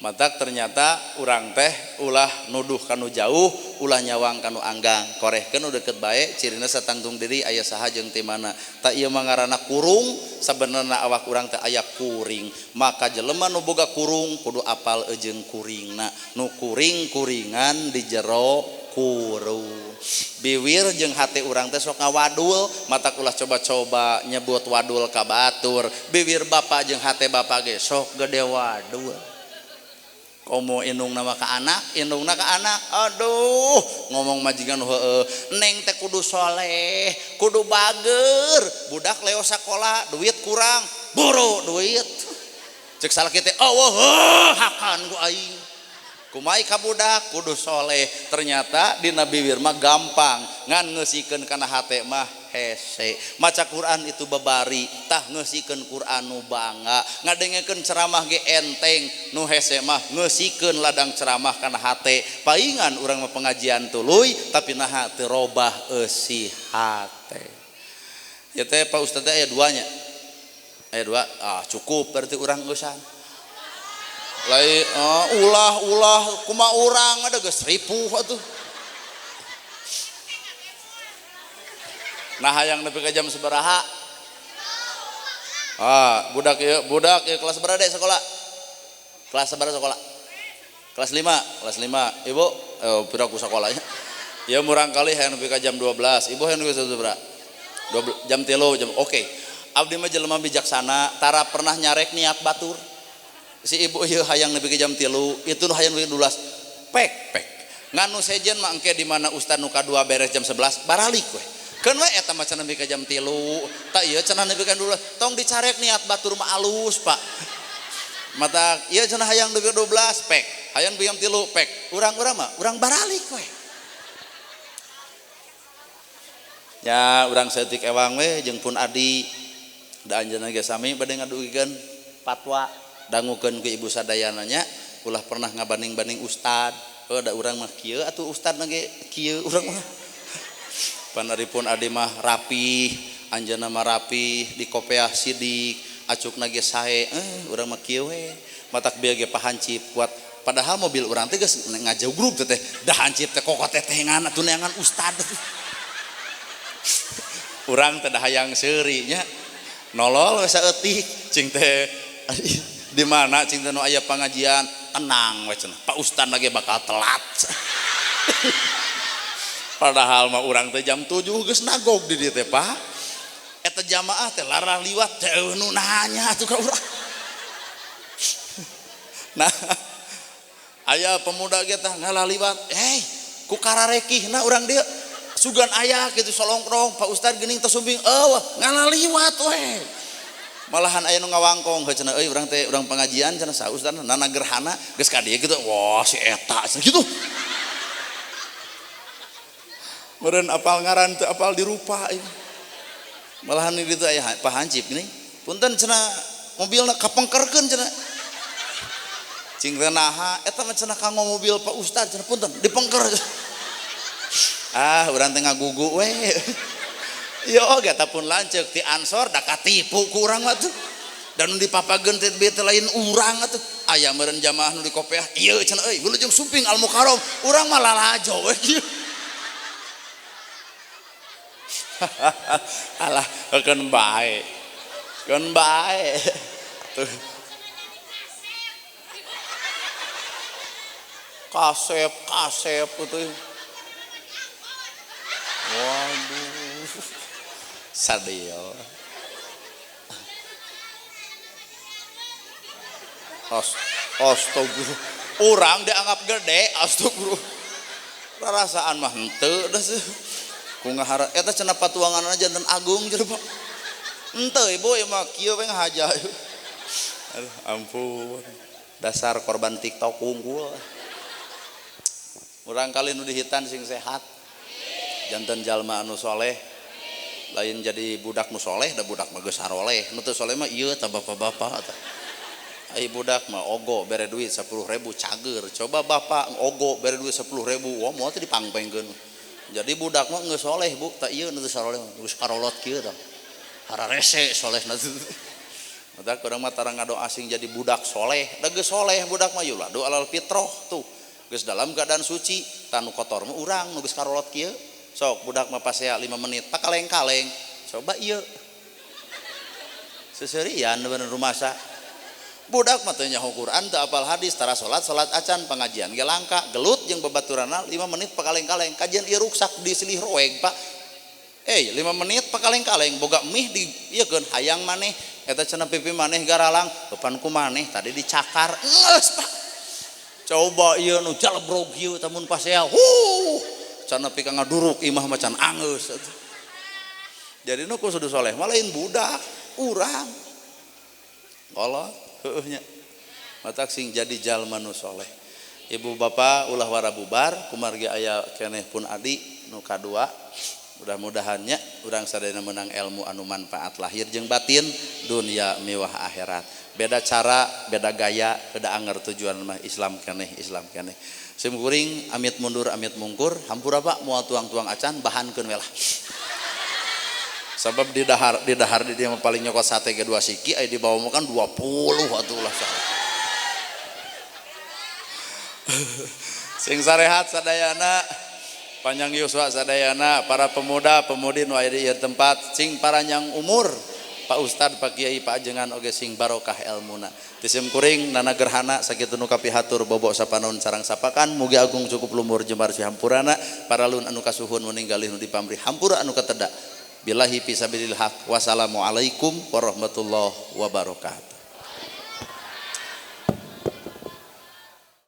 matak ternyata urang teh ulah nuduh kanu jauh ulah nyawang kanu anggang korehkeun nu deukeut bae cirina satangtung diri aya saha jeung ti mana tak ieu mah ngaranna kurung sabenerna awak urang teh aya kuring maka jelema nu boga kurung kudu apal ejeung kuringna nu kuring-kuringan di jero kurung biwir jeung hate urang teh sok ngawadul matak ulah coba-coba nyebut wadul ka batur biwir bapak jeung hate bapak ge sok gede wadul komo indungna mah ka anak indungna ka anak aduh ngomong majikan heueuh neng teh kudu soleh kudu bager budak leo sakola duit kurang boro duit cek salaki teh Allah hakan ku aing kumai ka budak kudu soleh ternyata dina bibir mah gampang ngan ngeusikeun kana hate mah hese maca Quran itu babari tah ngeusikeun Quran nu bangga ngadengekeun ceramah ge enteng nu hese mah ngeusikeun ladang ceramah kana hate paingan urang mah pengajian tuluy tapi naha teu robah eusi hate ya teh Pak Ustaz aya duanya aya dua cukup berarti urang eusan lain ulah kumaha urang ada geus ripuh atuh nah hayang nepi ka jam sabaraha budak ieu kelas berapa dek sekolah kelas sabaraha sekolah kelas 5 ibu pira ku sakolanya ya murang kali hayang nepi ka jam 12 ibu hayang nepi ka sabaraha jam 3 jam oke abdi mah jelema bijaksana tara pernah nyarek niat batur si ibu ieu hayang nepi ke jam 3 itu nu hayang 12 pek nganu sejen mah engke di mana ustad nu kadua beres jam 11 baralik we keun we eta mah cenah nepi ke jam 3 tak ieu cenah nepi ka 12 tong dicarek niat batur mah alus Pak mata ieu cenah hayang nepi 12 pek hayang jam 3 pek urang-urang mah urang baralik we ya urang setik ewang we jeung pun adi da anjeunna ge sami bade ngadugikeun fatwa dangukeun ku ibu sadayana nya ulah pernah ngabanding-banding ustad da urang mah kieu atuh ustad ge kieu urang mah panaripun adi mah rapi anjeunna mah rapi di kopeah sidik acukna ge sae urang mah kieu we matak bieu ge pahancip kuat padahal mobil urang teh geus ngajagrug teh dah hancip teh kokot teh tengan atuh neangan ustad urang teh da hayang seuri nya nolol we saeutik cing teh di mana cing teh nu aya pangajian tenang we cenah Pak Ustad lagi bakal telat padahal mah urang teh jam 7 geus nagog di dieu teh Pak eta jamaah teh larang liwat teh nu nanya atuh ka urang nah aya pemuda ge teh ngalaliwat ku kararekihna urang dieu sugan aya gitu solongkrong Pak Ustad geuning teh sumbing ngalaliwat we malahan aya nu ngawangkong cenah euy urang teh urang pengajian cenah sa Ustad nana gerhana geus ka dieu kitu wah si eta cenah kitu meureun apal ngaran teu apal dirupa ieu malahan di ditu aya pahancip geuning punten cenah mobilna kapengkerkeun cenah cing teh naha eta mah cenah kanggo mobil Pak Ustad cenah punten dipengker urang teh ngagugu we yo gata pun lanceuk ti ansor da katipu ku urang mah tuh dan dipapageun teh teh lain urang atuh aya meureun jamaah nu di kopeah ieu cenah euy wilujeng sumping al mukarram urang mah lalajo we alah keun bae tuh kasep tuh waduh sadio astagfirullah urang dianggap gede astagfirullah rarasaan mah henteu da ku ngahara eta cenah patuanganna janten agung jeung Pak henteu ibu ieu mah kieu we ngahaja aduh ampun dasar korban TikTok unggul urang kali nu dihitan sing sehat janten jalma anu soleh lain jadi budak nu soleh da budak mah geus saroleh nu teu soleh mah ieu tah bapak-bapak tah ai budak mah ogo bere duit 10.000 cager coba bapak ogo bere duit 10.000 wah moal teh dipangpengkeun jadi budak mah geus soleh Bu tah ieu nu teu saroleh geus karolot kieu tah hararese solehna teh mata urang mah tarang ngadoa asing jadi budak soleh da geus soleh budak mah yuladu alal fitrah tuh geus dalam keadaan suci tanu kotor mah urang nu geus karolot kieu sok budak mah pasea 5 menit pakaleng-kaleng coba ieu seseurian bener rumasa budak mah teu nyaho Quran teu apal hadis tara salat acan pengajian ge langka gelut jeung babaturanna 5 menit pakaleng-kaleng kajian ieu ruksak di silih roeg Pak 5 menit pakaleng-kaleng boga mih di ieu keun hayang maneh eta cenah pipi maneh garalang depanku maneh tadi dicakar geus Pak coba ieu nu jalebrog ieu tamun pasea can nepi ka ngaduruk imah macan angeus jadi nu kudu soleh mah lain budak urang Allah heueuh nya matak sing jadi jalma nu soleh ibu bapak ulah wara bubar kumargi aya keneh pun adi nu kadua mudah-mudahan nya urang sadayana meunang ilmu anu manfaat lahir jeung batin dunia mewah akhirat beda cara beda gaya beda anger tujuan mah Islam keneh sim kuring amit mundur amit mungkur hampura Pak moal tuang-tuang acan bahankeun we lah sabab di dahar di dia mah paling nyokot sate ge 2 siki aya di bawah mah kan 20 atuh lah sing sarehat sadayana panjang yuswa sadayana para pemuda pemudi nu aya di ieu tempat sing paranjang umur Pak Ustad Pak Kiai Pak Ajengan oge sing barokah ilmuna tisim kuring nana gerhana sakitu nu kapihatur bobok sapanaon sareng sapakan mugi agung cukup lumur jembar si hampurana paralun anu kasuhun meninggalih nu dipamrih hampura anu kateda billahi fisabilillah haq wassalamualaikum warahmatullahi wabarakatuh.